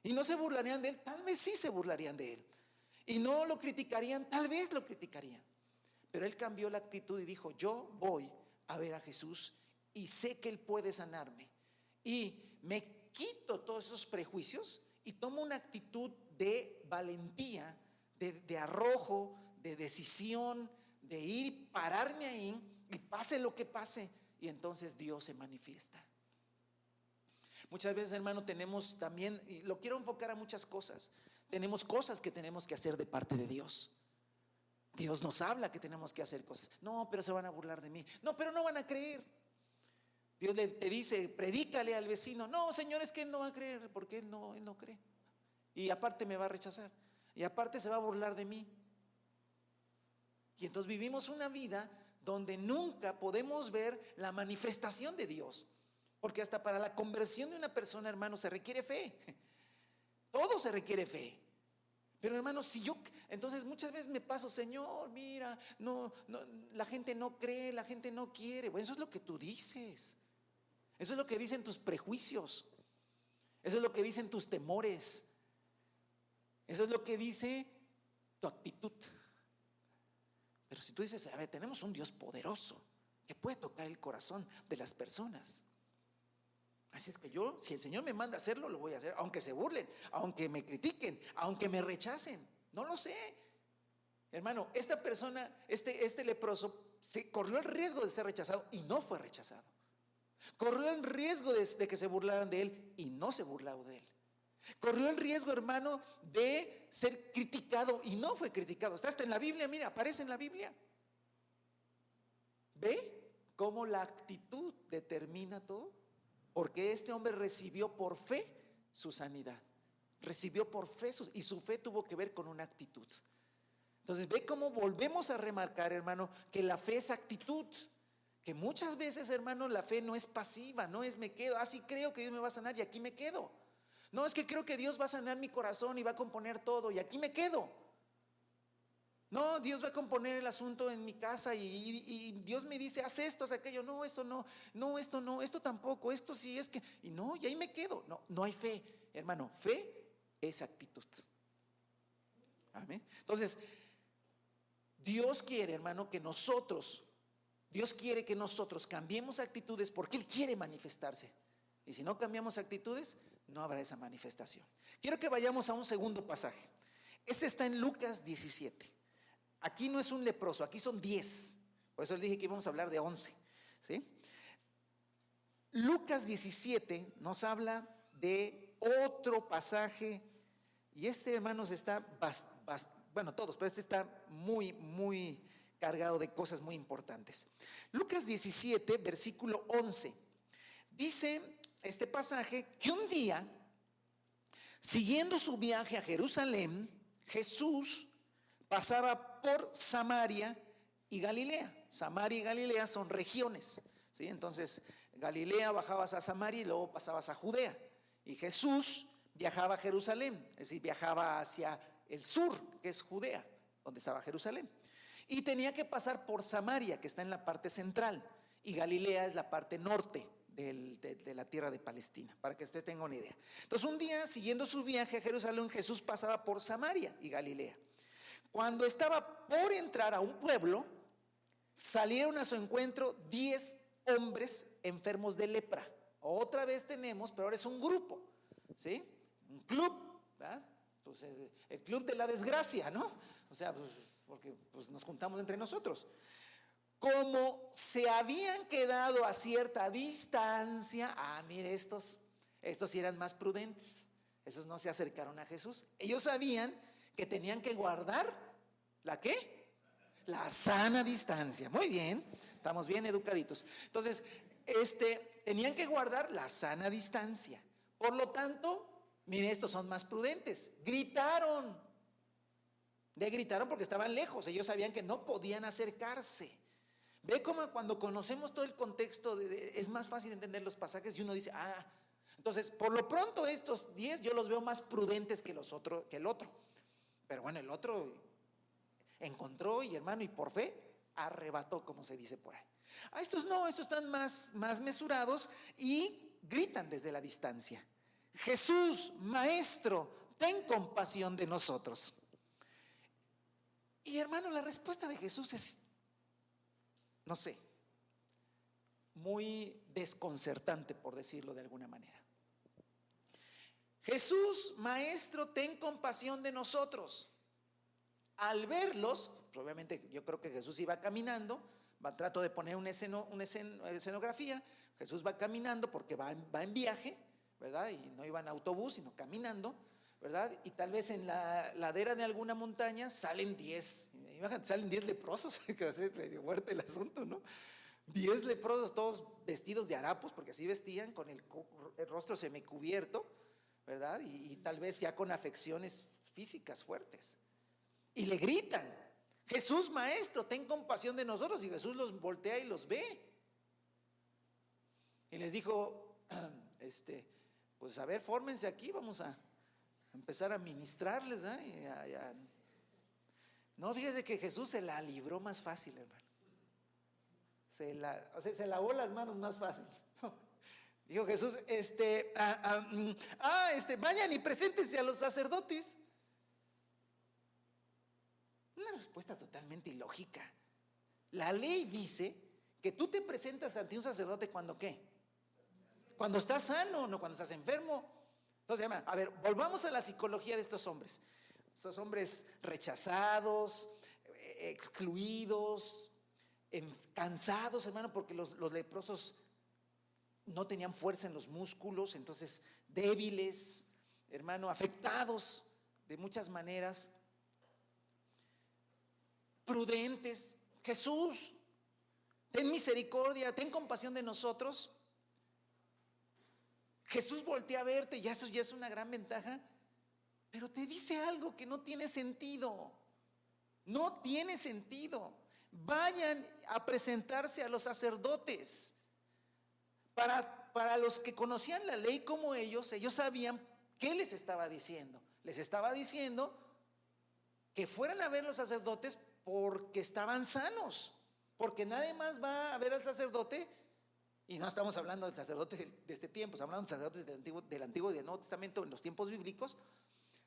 y no se burlarían de él, tal vez sí se burlarían de él, y no lo criticarían, tal vez lo criticarían, pero él cambió la actitud y dijo: yo voy a ver a Jesús y sé que Él puede sanarme, y me quito todos esos prejuicios y tomo una actitud de valentía, de arrojo, de decisión, de ir, pararme ahí y pase lo que pase, y entonces Dios se manifiesta. Muchas veces, hermano, tenemos también, y lo quiero enfocar a muchas cosas, tenemos cosas que tenemos que hacer de parte de Dios. Dios nos habla que tenemos que hacer cosas. No, pero se van a burlar de mí. No, pero no van a creer. Dios te dice: predícale al vecino. No, Señor, es que Él no va a creer, porque él no cree. Y aparte me va a rechazar. Y aparte se va a burlar de mí. Y entonces vivimos una vida donde nunca podemos ver la manifestación de Dios. Porque hasta para la conversión de una persona, hermano, se requiere fe. Todo se requiere fe. Pero, hermano, entonces muchas veces me paso: Señor, mira, no, la gente no cree, la gente no quiere. Bueno, eso es lo que tú dices. Eso es lo que dicen tus prejuicios. Eso es lo que dicen tus temores. Eso es lo que dice tu actitud. Pero si tú dices: a ver, tenemos un Dios poderoso que puede tocar el corazón de las personas. Así es que si el Señor me manda a hacerlo, lo voy a hacer, aunque se burlen, aunque me critiquen, aunque me rechacen. No lo sé. Hermano, esta persona, este leproso, corrió el riesgo de ser rechazado y no fue rechazado. Corrió el riesgo de que se burlaran de él y no se burlaron de él. Corrió el riesgo, hermano, de ser criticado y no fue criticado. Está hasta en la Biblia, mira, aparece en la Biblia. ¿Ve cómo la actitud determina todo? Porque este hombre recibió por fe su sanidad. Recibió por fe y su fe tuvo que ver con una actitud. Entonces ve cómo volvemos a remarcar, hermano, que la fe es actitud. Que muchas veces, hermano, la fe no es pasiva, no es me quedo, así creo que Dios me va a sanar y aquí me quedo. No, es que creo que Dios va a sanar mi corazón y va a componer todo y aquí me quedo. No, Dios va a componer el asunto en mi casa y Dios me dice: haz esto, haz aquello. No, eso no, esto no, esto tampoco, esto sí es que, y no, y ahí me quedo. No hay fe, hermano. Fe es actitud. Amén. Entonces, Dios quiere, hermano, Dios quiere que nosotros cambiemos actitudes porque Él quiere manifestarse. Y si no cambiamos actitudes, no habrá esa manifestación. Quiero que vayamos a un segundo pasaje. Este está en Lucas 17. Aquí no es un leproso, aquí son 10. Por eso le dije que íbamos a hablar de 11. ¿Sí? Lucas 17 nos habla de otro pasaje. Y hermanos, está bueno, todos, pero este está muy, muy cargado de cosas muy importantes. Lucas 17, versículo 11. Dice este pasaje que un día, siguiendo su viaje a Jerusalén, Jesús pasaba por Samaria y Galilea. Samaria y Galilea son regiones, ¿sí? Entonces, Galilea bajabas a Samaria y luego pasabas a Judea. Y Jesús viajaba a Jerusalén, es decir, viajaba hacia el sur, que es Judea, donde estaba Jerusalén. Y tenía que pasar por Samaria, que está en la parte central, y Galilea es la parte norte de la tierra de Palestina, para que usted tenga una idea. Entonces, un día, siguiendo su viaje a Jerusalén, Jesús pasaba por Samaria y Galilea. Cuando estaba por entrar a un pueblo, salieron a su encuentro 10 hombres enfermos de lepra. Otra vez tenemos, pero ahora es un grupo, ¿sí? Un club, ¿verdad? Pues el club de la desgracia, ¿no? O sea, pues, porque pues, nos juntamos entre nosotros. Como se habían quedado a cierta distancia, mire, estos sí eran más prudentes, esos no se acercaron a Jesús. Ellos sabían que tenían que guardar, ¿la qué? La sana distancia. Muy bien, estamos bien educaditos. Entonces, tenían que guardar la sana distancia. Por lo tanto, mire, estos son más prudentes. Gritaron porque estaban lejos. Ellos sabían que no podían acercarse. Ve cómo cuando conocemos todo el contexto, es más fácil entender los pasajes y uno dice, entonces, por lo pronto estos 10 yo los veo más prudentes que el otro. Pero bueno, el otro encontró y hermano, y por fe arrebató, como se dice por ahí. Estos no, estos están más mesurados y gritan desde la distancia: Jesús, Maestro, ten compasión de nosotros. Y hermano, la respuesta de Jesús es, no sé, muy desconcertante, por decirlo de alguna manera. Jesús, Maestro, ten compasión de nosotros. Al verlos, obviamente yo creo que Jesús iba caminando, trato de poner una escenografía. Jesús va caminando porque va en viaje, ¿verdad? Y no iba en autobús, sino caminando, ¿verdad? Y tal vez en la ladera de alguna montaña salen 10 leprosos, que va a ser medio fuerte el asunto, ¿no? 10 leprosos, todos vestidos de harapos, porque así vestían, con el rostro semicubierto, ¿verdad? Y tal vez ya con afecciones físicas fuertes. Y le gritan: Jesús, Maestro, ten compasión de nosotros. Y Jesús los voltea y los ve. Y les dijo, pues a ver, fórmense aquí, vamos a empezar a ministrarles, ¿eh? No, fíjese que Jesús se la libró más fácil, hermano. Se lavó las manos más fácil. Dijo Jesús, vayan y preséntense a los sacerdotes. Una respuesta totalmente ilógica. La ley dice que tú te presentas ante un sacerdote cuando ¿qué? Cuando estás sano, no cuando estás enfermo. Entonces, a ver, volvamos a la psicología de estos hombres. Estos hombres rechazados, excluidos, cansados, hermano, porque los leprosos no tenían fuerza en los músculos, entonces débiles, hermano, afectados de muchas maneras. Prudentes. Jesús, ten misericordia, ten compasión de nosotros. Jesús voltea a verte, y eso ya es una gran ventaja, pero te dice algo que no tiene sentido. No tiene sentido. Vayan a presentarse a los sacerdotes. Para los que conocían la ley como ellos sabían qué les estaba diciendo. Les estaba diciendo que fueran a ver los sacerdotes porque estaban sanos, porque nadie más va a ver al sacerdote. Y no estamos hablando del sacerdote de este tiempo, estamos hablando de sacerdotes del Antiguo y del Nuevo Testamento en los tiempos bíblicos.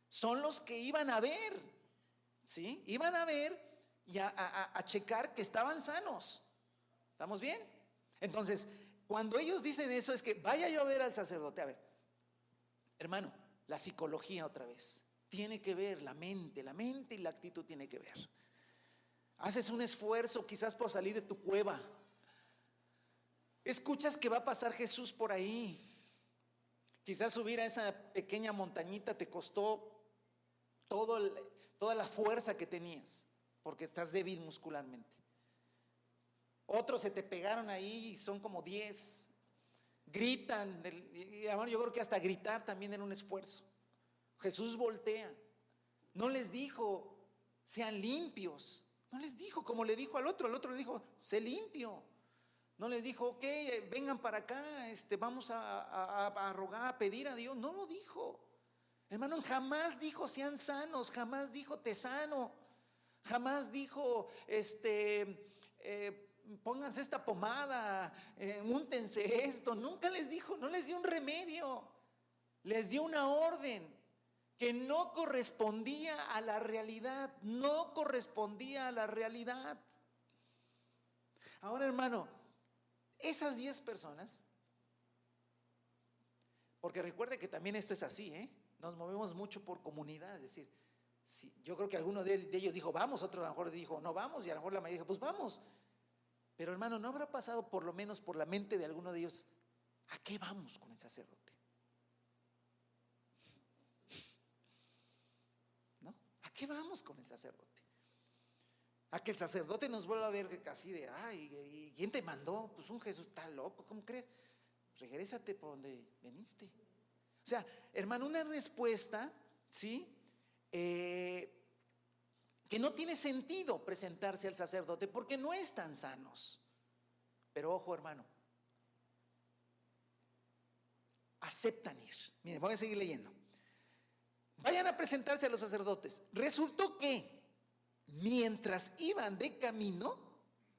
Son los que iban a ver, ¿sí? Iban a ver y a checar que estaban sanos. ¿Estamos bien? Entonces, cuando ellos dicen eso, es que vaya yo a ver al sacerdote. A ver, hermano, la psicología otra vez tiene que ver, la mente y la actitud tiene que ver. Haces un esfuerzo quizás por salir de tu cueva. Escuchas que va a pasar Jesús por ahí. Quizás subir a esa pequeña montañita te costó toda la fuerza que tenías, porque estás débil muscularmente. Otros se te pegaron ahí y son como 10. Gritan, y yo creo que hasta gritar también era un esfuerzo. Jesús voltea. No les dijo, sean limpios. No les dijo, como le dijo al otro le dijo, sé limpio. No les dijo, ok, vengan para acá, vamos a rogar, a pedir a Dios. No lo dijo. Hermano, jamás dijo sean sanos, jamás dijo te sano, jamás dijo, pónganse esta pomada, úntense esto. Nunca les dijo, no les dio un remedio. Les dio una orden que no correspondía a la realidad, no correspondía a la realidad. Ahora, hermano, esas 10 personas, porque recuerde que también esto es así, nos movemos mucho por comunidad, es decir, sí, yo creo que alguno de ellos dijo, vamos, otro a lo mejor dijo, no vamos, y a lo mejor la mayoría dijo, pues vamos. Pero hermano, ¿no habrá pasado por lo menos por la mente de alguno de ellos, a qué vamos con el sacerdote? ¿No? ¿A qué vamos con el sacerdote? A que el sacerdote nos vuelva a ver así de, ay, ¿quién te mandó? Pues un Jesús está loco, ¿cómo crees? Regrésate por donde veniste. O sea, hermano, una respuesta, ¿sí? Que no tiene sentido presentarse al sacerdote porque no están sanos. Pero ojo, hermano, aceptan ir. Miren, voy a seguir leyendo. Vayan a presentarse a los sacerdotes. Resultó que mientras iban de camino,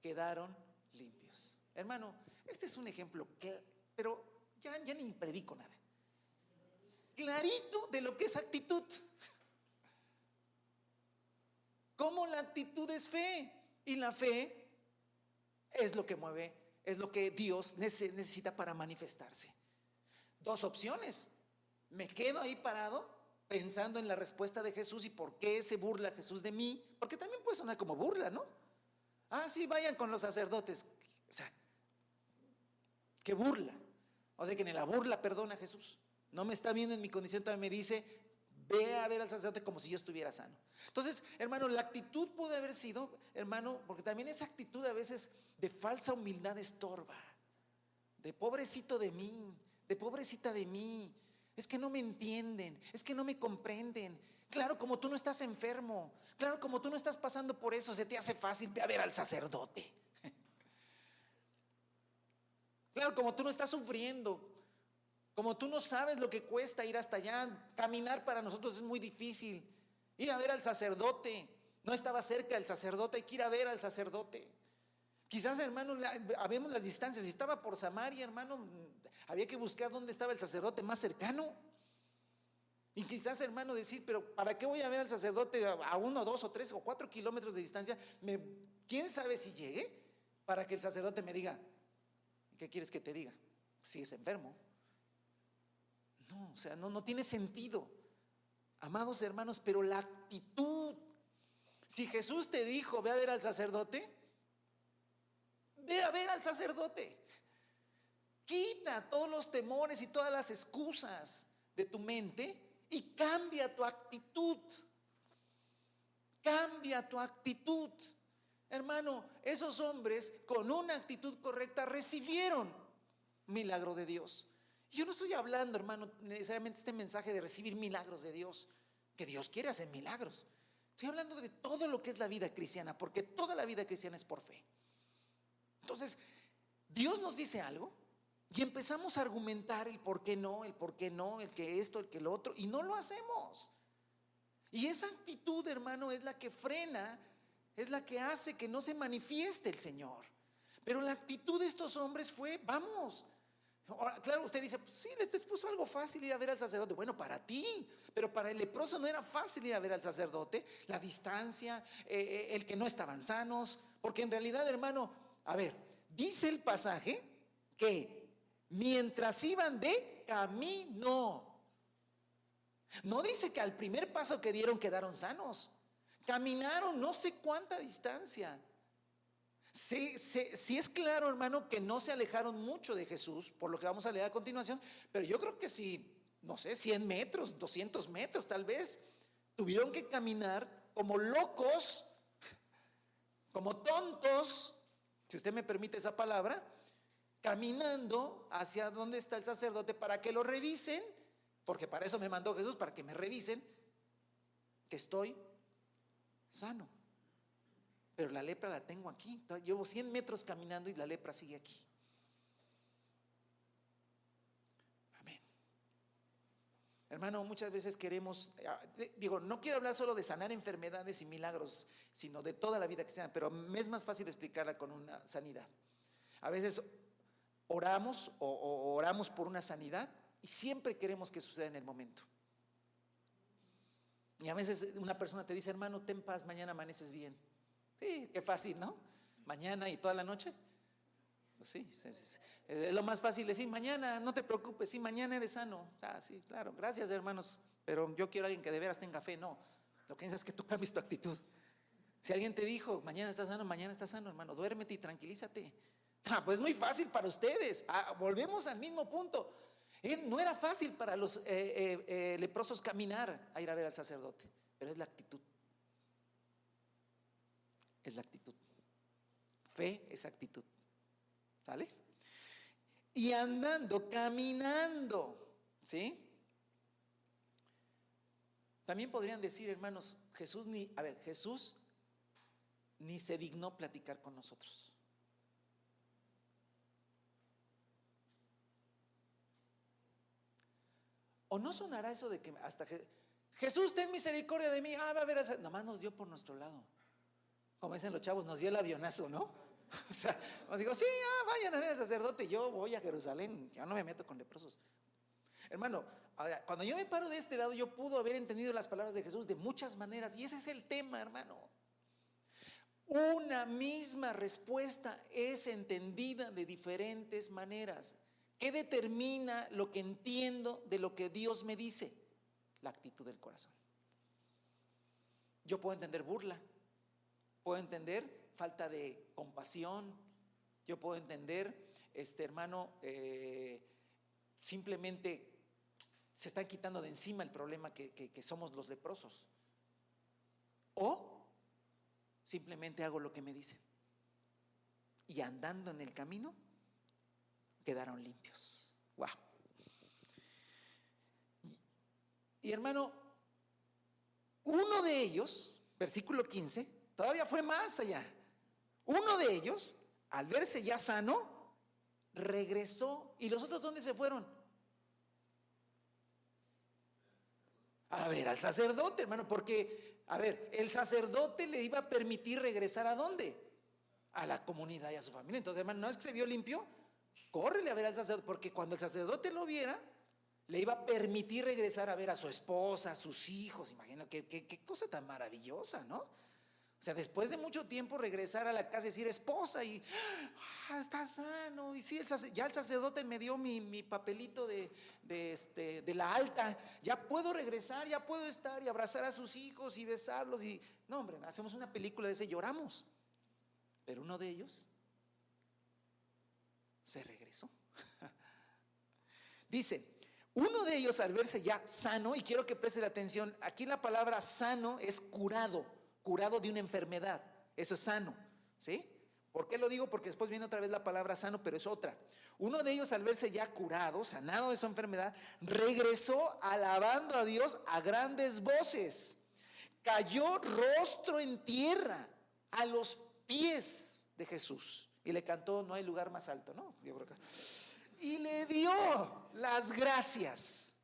quedaron limpios. Hermano, este es un ejemplo, pero ya ni predico nada. Clarito de lo que es actitud. Cómo la actitud es fe. Y la fe es lo que mueve, es lo que Dios necesita para manifestarse. 2 opciones. Me quedo ahí parado pensando en la respuesta de Jesús y por qué se burla Jesús de mí, porque también puede sonar como burla, ¿no? Sí, vayan con los sacerdotes. O sea, qué burla. O sea, que ni la burla perdona a Jesús. No me está viendo en mi condición, todavía me dice, ve a ver al sacerdote como si yo estuviera sano. Entonces, hermano, la actitud puede haber sido, hermano, porque también esa actitud a veces de falsa humildad estorba, de pobrecito de mí, de pobrecita de mí, es que no me entienden, es que no me comprenden. Claro, como tú no estás enfermo, claro, como tú no estás pasando por eso, se te hace fácil, ve a ver al sacerdote. Claro, como tú no estás sufriendo, como tú no sabes lo que cuesta ir hasta allá, caminar para nosotros es muy difícil. Ir a ver al sacerdote, no estaba cerca el sacerdote, hay que ir a ver al sacerdote. Quizás, hermano, habemos las distancias. Si estaba por Samaria, hermano, había que buscar dónde estaba el sacerdote más cercano. Y quizás, hermano, decir, pero ¿para qué voy a ver al sacerdote a 1, 2 o 3 o 4 kilómetros de distancia? ¿Quién sabe si llegue para que el sacerdote me diga, ¿qué quieres que te diga? Si es enfermo. No, o sea, no tiene sentido. Amados hermanos, pero la actitud. Si Jesús te dijo, ve a ver al sacerdote, ve a ver al sacerdote. Quita todos los temores y todas las excusas de tu mente y cambia tu actitud. Cambia tu actitud. Hermano, esos hombres con una actitud correcta recibieron milagro de Dios. Yo no estoy hablando, hermano, necesariamente este mensaje de recibir milagros de Dios, que Dios quiere hacer milagros. Estoy hablando de todo lo que es la vida cristiana, porque toda la vida cristiana es por fe. Entonces, Dios nos dice algo y empezamos a argumentar el por qué no, el que esto, el que lo otro, y no lo hacemos. Y esa actitud, hermano, es la que frena, es la que hace que no se manifieste el Señor. Pero la actitud de estos hombres fue, vamos. Ahora, claro, usted dice, pues sí, les puso algo fácil ir a ver al sacerdote. Bueno, para ti, pero para el leproso no era fácil ir a ver al sacerdote. La distancia, el que no estaban sanos, porque en realidad, hermano, a ver, dice el pasaje que mientras iban de camino, no dice que al primer paso que dieron quedaron sanos. Caminaron no sé cuánta distancia. Sí es claro, hermano, que no se alejaron mucho de Jesús, por lo que vamos a leer a continuación, pero yo creo que sí, no sé, 100 metros, 200 metros tal vez, tuvieron que caminar como locos, como tontos, si usted me permite esa palabra, caminando hacia donde está el sacerdote para que lo revisen, porque para eso me mandó Jesús, para que me revisen que estoy sano. Pero la lepra la tengo aquí. Llevo 100 metros caminando y la lepra sigue aquí. Amén. Hermano, muchas veces queremos, no quiero hablar solo de sanar enfermedades y milagros, sino de toda la vida cristiana, pero me es más fácil explicarla con una sanidad. A veces oramos o oramos por una sanidad y siempre queremos que suceda en el momento. Y a veces una persona te dice, hermano, ten paz, mañana amaneces bien. Sí, qué fácil, ¿no? Mañana y toda la noche. Pues sí, es lo más fácil decir, mañana, no te preocupes, sí, mañana eres sano. Ah, sí, claro, gracias hermanos, pero yo quiero a alguien que de veras tenga fe. No, lo que necesitas es que tú cambies tu actitud. Si alguien te dijo, mañana estás sano, hermano, duérmete y tranquilízate. Ah, pues es muy fácil para ustedes. Ah, volvemos al mismo punto. No era fácil para los leprosos caminar a ir a ver al sacerdote, pero es la actitud. Es la actitud. Fe es actitud. ¿Sale? Y andando, caminando, ¿sí? También podrían decir, hermanos, Jesús ni se dignó platicar con nosotros. ¿O no sonará eso de que hasta Jesús, ten misericordia de mí? Ah, va a ver, nomás nos dio por nuestro lado. Como dicen los chavos, nos dio el avionazo, ¿no? O sea, os digo, sí, vayan a ver al sacerdote, yo voy a Jerusalén, ya no me meto con leprosos. Hermano, ahora, cuando yo me paro de este lado, yo puedo haber entendido las palabras de Jesús de muchas maneras, y ese es el tema, hermano. Una misma respuesta es entendida de diferentes maneras. ¿Qué determina lo que entiendo de lo que Dios me dice? La actitud del corazón. Yo puedo entender burla, puedo entender falta de compasión, yo puedo entender, hermano, simplemente se están quitando de encima el problema que somos los leprosos. O simplemente hago lo que me dicen. Y andando en el camino, quedaron limpios. Wow. Y hermano, uno de ellos, versículo 15, todavía fue más allá. Uno de ellos, al verse ya sano, regresó. ¿Y los otros dónde se fueron? A ver, al sacerdote, hermano, porque, a ver, el sacerdote le iba a permitir regresar ¿a dónde? A la comunidad y a su familia. Entonces, hermano, ¿no es que se vio limpio? Córrele a ver al sacerdote, porque cuando el sacerdote lo viera, le iba a permitir regresar a ver a su esposa, a sus hijos. Imagino qué cosa tan maravillosa, ¿no? O sea, después de mucho tiempo regresar a la casa y decir, esposa, y está sano. Y sí, ya el sacerdote me dio mi papelito de la alta. Ya puedo regresar, ya puedo estar y abrazar a sus hijos y besarlos. Y no, hombre, hacemos una película de ese, lloramos. Pero uno de ellos se regresó. Dice, uno de ellos al verse ya sano, y quiero que preste atención, aquí la palabra sano es curado de una enfermedad, eso es sano, ¿sí? ¿Por qué lo digo? Porque después viene otra vez la palabra sano, pero es otra. Uno de ellos al verse ya curado, sanado de su enfermedad, regresó alabando a Dios a grandes voces, cayó rostro en tierra a los pies de Jesús y le cantó, no hay lugar más alto, ¿no? Yo creo que... Y le dio las gracias.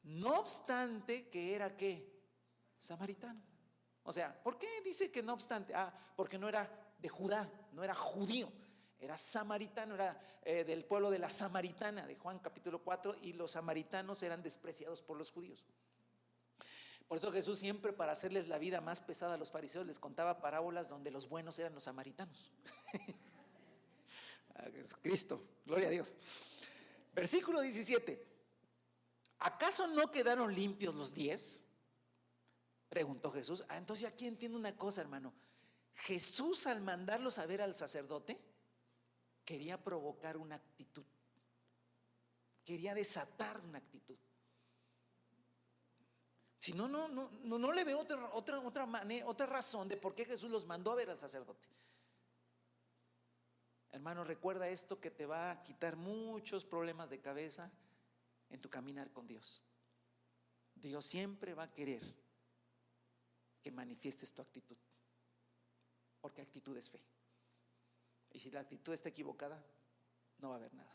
No obstante que era ¿qué? Samaritano. O sea, ¿por qué dice que no obstante? Porque no era de Judá, no era judío, era samaritano, era del pueblo de la Samaritana, de Juan capítulo 4, y los samaritanos eran despreciados por los judíos. Por eso Jesús siempre, para hacerles la vida más pesada a los fariseos, les contaba parábolas donde los buenos eran los samaritanos. Cristo, gloria a Dios. Versículo 17. ¿Acaso no quedaron limpios los 10? Preguntó Jesús. Entonces aquí entiendo una cosa, hermano. Jesús, al mandarlos a ver al sacerdote, quería provocar una actitud, quería desatar una actitud. Si no le veo otra razón de por qué Jesús los mandó a ver al sacerdote. Hermano, recuerda esto, que te va a quitar muchos problemas de cabeza en tu caminar con Dios. Dios siempre va a querer que manifiestes tu actitud, porque actitud es fe. Y si la actitud está equivocada, no va a haber nada.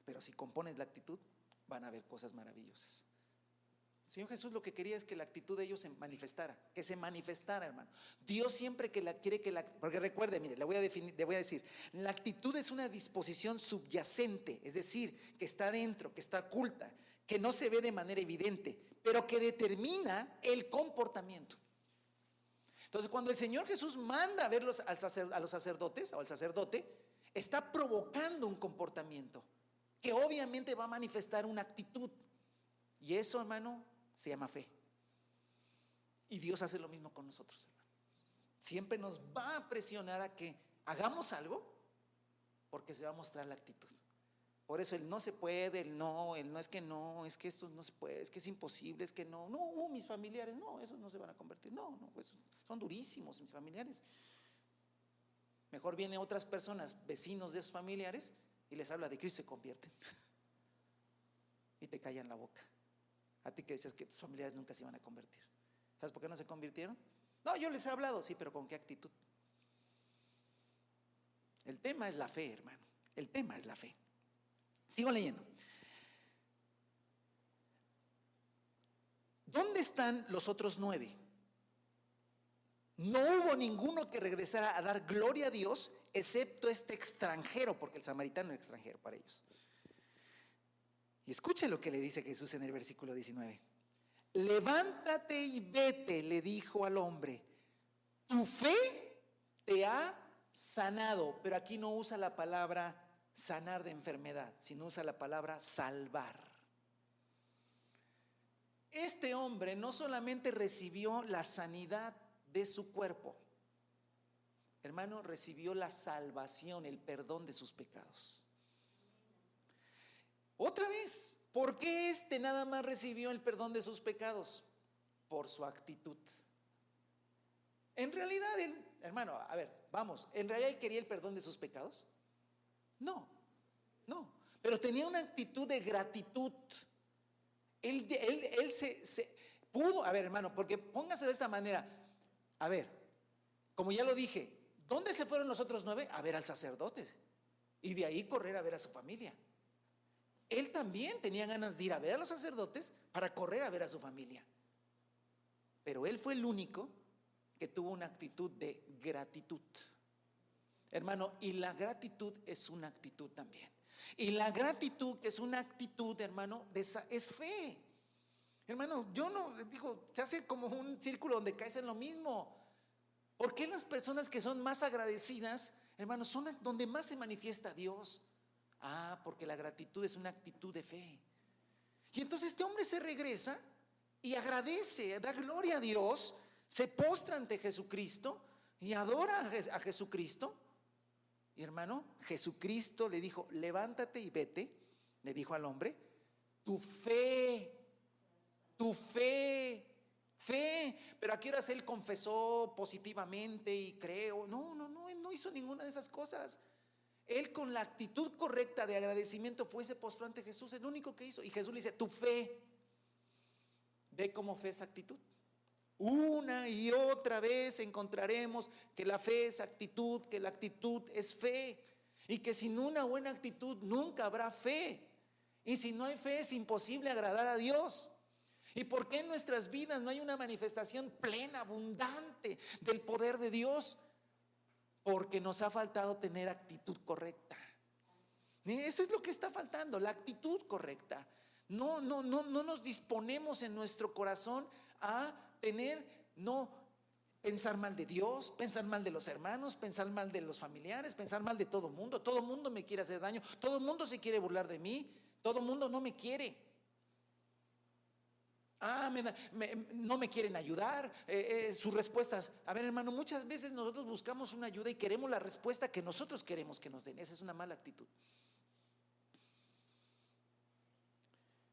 Pero si compones la actitud, van a haber cosas maravillosas. El Señor Jesús lo que quería es que la actitud de ellos se manifestara, hermano. Dios siempre quiere que porque recuerde, mire, le voy a decir, la actitud es una disposición subyacente, es decir, que está dentro, que está oculta, que no se ve de manera evidente, pero que determina el comportamiento. Entonces, cuando el Señor Jesús manda a ver a los sacerdotes o al sacerdote, está provocando un comportamiento que obviamente va a manifestar una actitud. Y eso, hermano, se llama fe. Y Dios hace lo mismo con nosotros, hermano. Siempre nos va a presionar a que hagamos algo porque se va a mostrar la actitud. Por eso el no se puede, el no es que esto no se puede, es que es imposible, es que no, mis familiares, no, esos no se van a convertir, no, pues son durísimos mis familiares. Mejor vienen otras personas, vecinos de esos familiares, y les habla de Cristo y se convierten. Y te callan la boca. A ti que decías que tus familiares nunca se iban a convertir. ¿Sabes por qué no se convirtieron? No, yo les he hablado, sí, pero ¿con qué actitud? El tema es la fe, hermano. El tema es la fe. Sigo leyendo. ¿Dónde están los otros 9? No hubo ninguno que regresara a dar gloria a Dios, excepto este extranjero, porque el samaritano era extranjero para ellos. Y escuche lo que le dice Jesús en el versículo 19. Levántate y vete, le dijo al hombre, tu fe te ha sanado. Pero aquí no usa la palabra sanar de enfermedad, sino usa la palabra salvar. Este hombre no solamente recibió la sanidad de su cuerpo, hermano, recibió la salvación, el perdón de sus pecados. Otra vez, ¿por qué este nada más recibió el perdón de sus pecados? Por su actitud. En realidad él, hermano, a ver, vamos, ¿en realidad él quería el perdón de sus pecados? No, pero tenía una actitud de gratitud. Él se pudo, a ver, hermano, porque póngase de esta manera, a ver, como ya lo dije, ¿dónde se fueron los otros 9? A ver al sacerdote y de ahí correr a ver a su familia. Él también tenía ganas de ir a ver a los sacerdotes para correr a ver a su familia. Pero él fue el único que tuvo una actitud de gratitud. Hermano, y la gratitud es una actitud también. Y la gratitud, que es una actitud, hermano, es fe. Hermano, yo no digo, se hace como un círculo donde caes en lo mismo. ¿Por qué las personas que son más agradecidas, hermano, son donde más se manifiesta Dios? Porque la gratitud es una actitud de fe. Y entonces este hombre se regresa y agradece, da gloria a Dios, se postra ante Jesucristo y adora a Jesucristo. Y hermano, Jesucristo le dijo, levántate y vete, le dijo al hombre, tu fe. Pero ¿a qué horas él confesó positivamente y creo? No, él no hizo ninguna de esas cosas. Él con la actitud correcta de agradecimiento fue y se postró ante Jesús, el único que hizo. Y Jesús le dice, tu fe. Ve cómo fe es actitud. Una y otra vez encontraremos que la fe es actitud, que la actitud es fe. Y que sin una buena actitud nunca habrá fe. Y si no hay fe es imposible agradar a Dios. ¿Y por qué en nuestras vidas no hay una manifestación plena, abundante del poder de Dios? Porque nos ha faltado tener actitud correcta. Eso es lo que está faltando, la actitud correcta. No nos disponemos en nuestro corazón a pensar mal de Dios, pensar mal de los hermanos, pensar mal de los familiares, pensar mal de todo mundo. Todo mundo me quiere hacer daño, todo mundo se quiere burlar de mí, todo mundo no me quiere. No me quieren ayudar, sus respuestas. A ver, hermano, muchas veces nosotros buscamos una ayuda y queremos la respuesta que nosotros queremos que nos den. Esa es una mala actitud.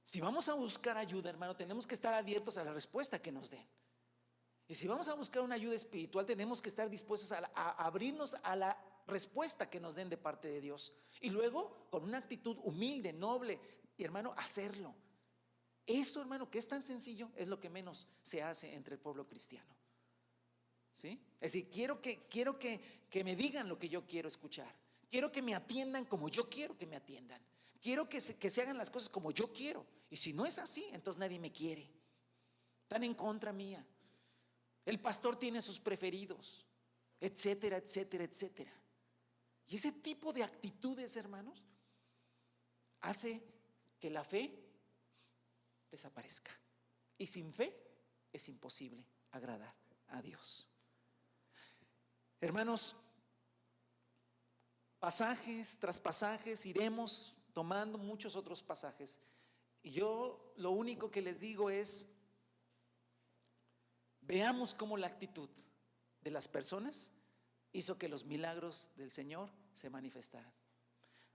Si vamos a buscar ayuda, hermano, tenemos que estar abiertos a la respuesta que nos den. Y si vamos a buscar una ayuda espiritual, tenemos que estar dispuestos a abrirnos a la respuesta que nos den de parte de Dios. Y luego, con una actitud humilde, noble, y hermano, hacerlo. Eso, hermano, que es tan sencillo, es lo que menos se hace entre el pueblo cristiano. ¿Sí? Es decir, quiero que me digan lo que yo quiero escuchar. Quiero que me atiendan como yo quiero que me atiendan. Quiero que se hagan las cosas como yo quiero. Y si no es así, entonces nadie me quiere. Están en contra mía. El pastor tiene sus preferidos, etcétera, etcétera, etcétera. Y ese tipo de actitudes, hermanos, hace que la fe desaparezca. Y sin fe es imposible agradar a Dios. Hermanos, pasajes tras pasajes, iremos tomando muchos otros pasajes. Y yo lo único que les digo es, veamos cómo la actitud de las personas hizo que los milagros del Señor se manifestaran.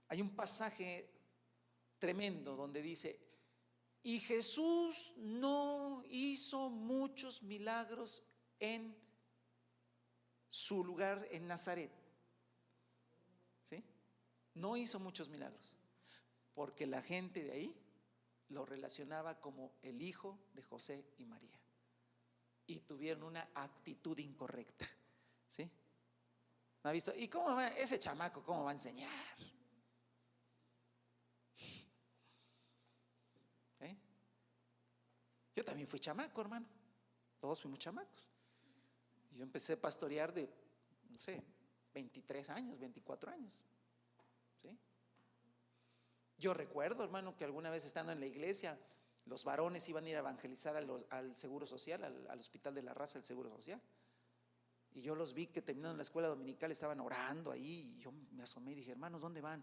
Hay un pasaje tremendo donde dice, y Jesús no hizo muchos milagros en su lugar en Nazaret. ¿Sí? No hizo muchos milagros, porque la gente de ahí lo relacionaba como el hijo de José y María, y tuvieron una actitud incorrecta. ¿Sí? ¿No ha visto? ¿Y cómo va ese chamaco? ¿Cómo va a enseñar? ¿Eh? Yo también fui chamaco, hermano. Todos fuimos chamacos. Yo empecé a pastorear de, no sé, 23 años, 24 años. ¿Sí? Yo recuerdo, hermano, que alguna vez estando en la iglesia, los varones iban a ir a evangelizar al Seguro Social, al Hospital de la Raza del Seguro Social. Y yo los vi que terminando la escuela dominical estaban orando ahí, y yo me asomé y dije, hermanos, ¿dónde van?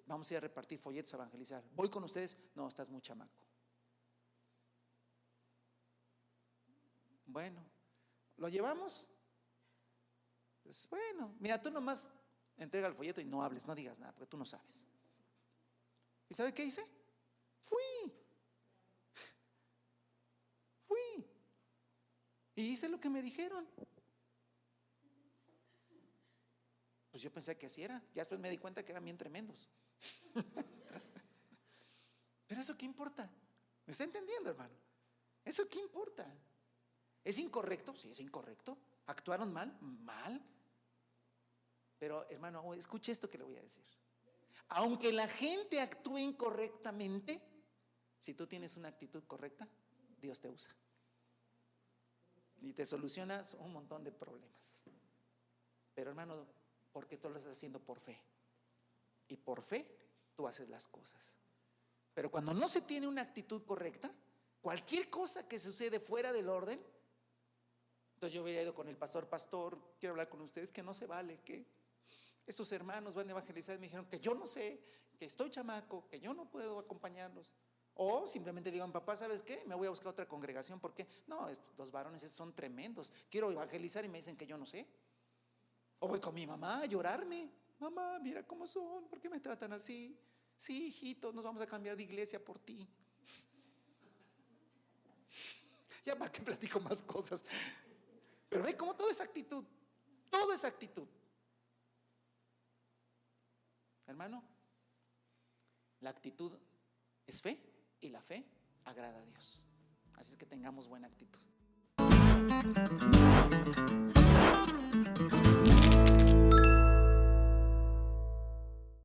Vamos a ir a repartir folletos a evangelizar. ¿Voy con ustedes? No, estás muy chamaco. Bueno, ¿lo llevamos? Pues bueno, mira, tú nomás entrega el folleto y no hables, no digas nada, porque tú no sabes. ¿Y sabe qué hice? Fui. Y hice lo que me dijeron. Pues yo pensé que así era. Ya después me di cuenta que eran bien tremendos. Pero ¿eso qué importa? ¿Me está entendiendo, hermano? ¿Eso qué importa? ¿Es incorrecto? Sí, es incorrecto. ¿Actuaron mal? Mal. Pero, hermano, escuche esto que le voy a decir. Aunque la gente actúe incorrectamente, si tú tienes una actitud correcta, Dios te usa. Y te solucionas un montón de problemas. Pero, hermano, porque tú lo estás haciendo por fe. Y por fe tú haces las cosas. Pero cuando no se tiene una actitud correcta, cualquier cosa que sucede fuera del orden, entonces yo hubiera ido con el pastor, quiero hablar con ustedes, que no se vale, que estos hermanos van a evangelizar, y me dijeron que yo no sé, que estoy chamaco, que yo no puedo acompañarlos. O simplemente digan, papá, ¿sabes qué? Me voy a buscar otra congregación, porque no, estos varones son tremendos, quiero evangelizar y me dicen que yo no sé. O voy con mi mamá a llorarme, mamá, mira cómo son, ¿por qué me tratan así? Sí, hijito, nos vamos a cambiar de iglesia por ti. Ya para qué platico más cosas. Pero ve cómo toda esa actitud, hermano, la actitud es fe y la fe agrada a Dios. Así es que tengamos buena actitud.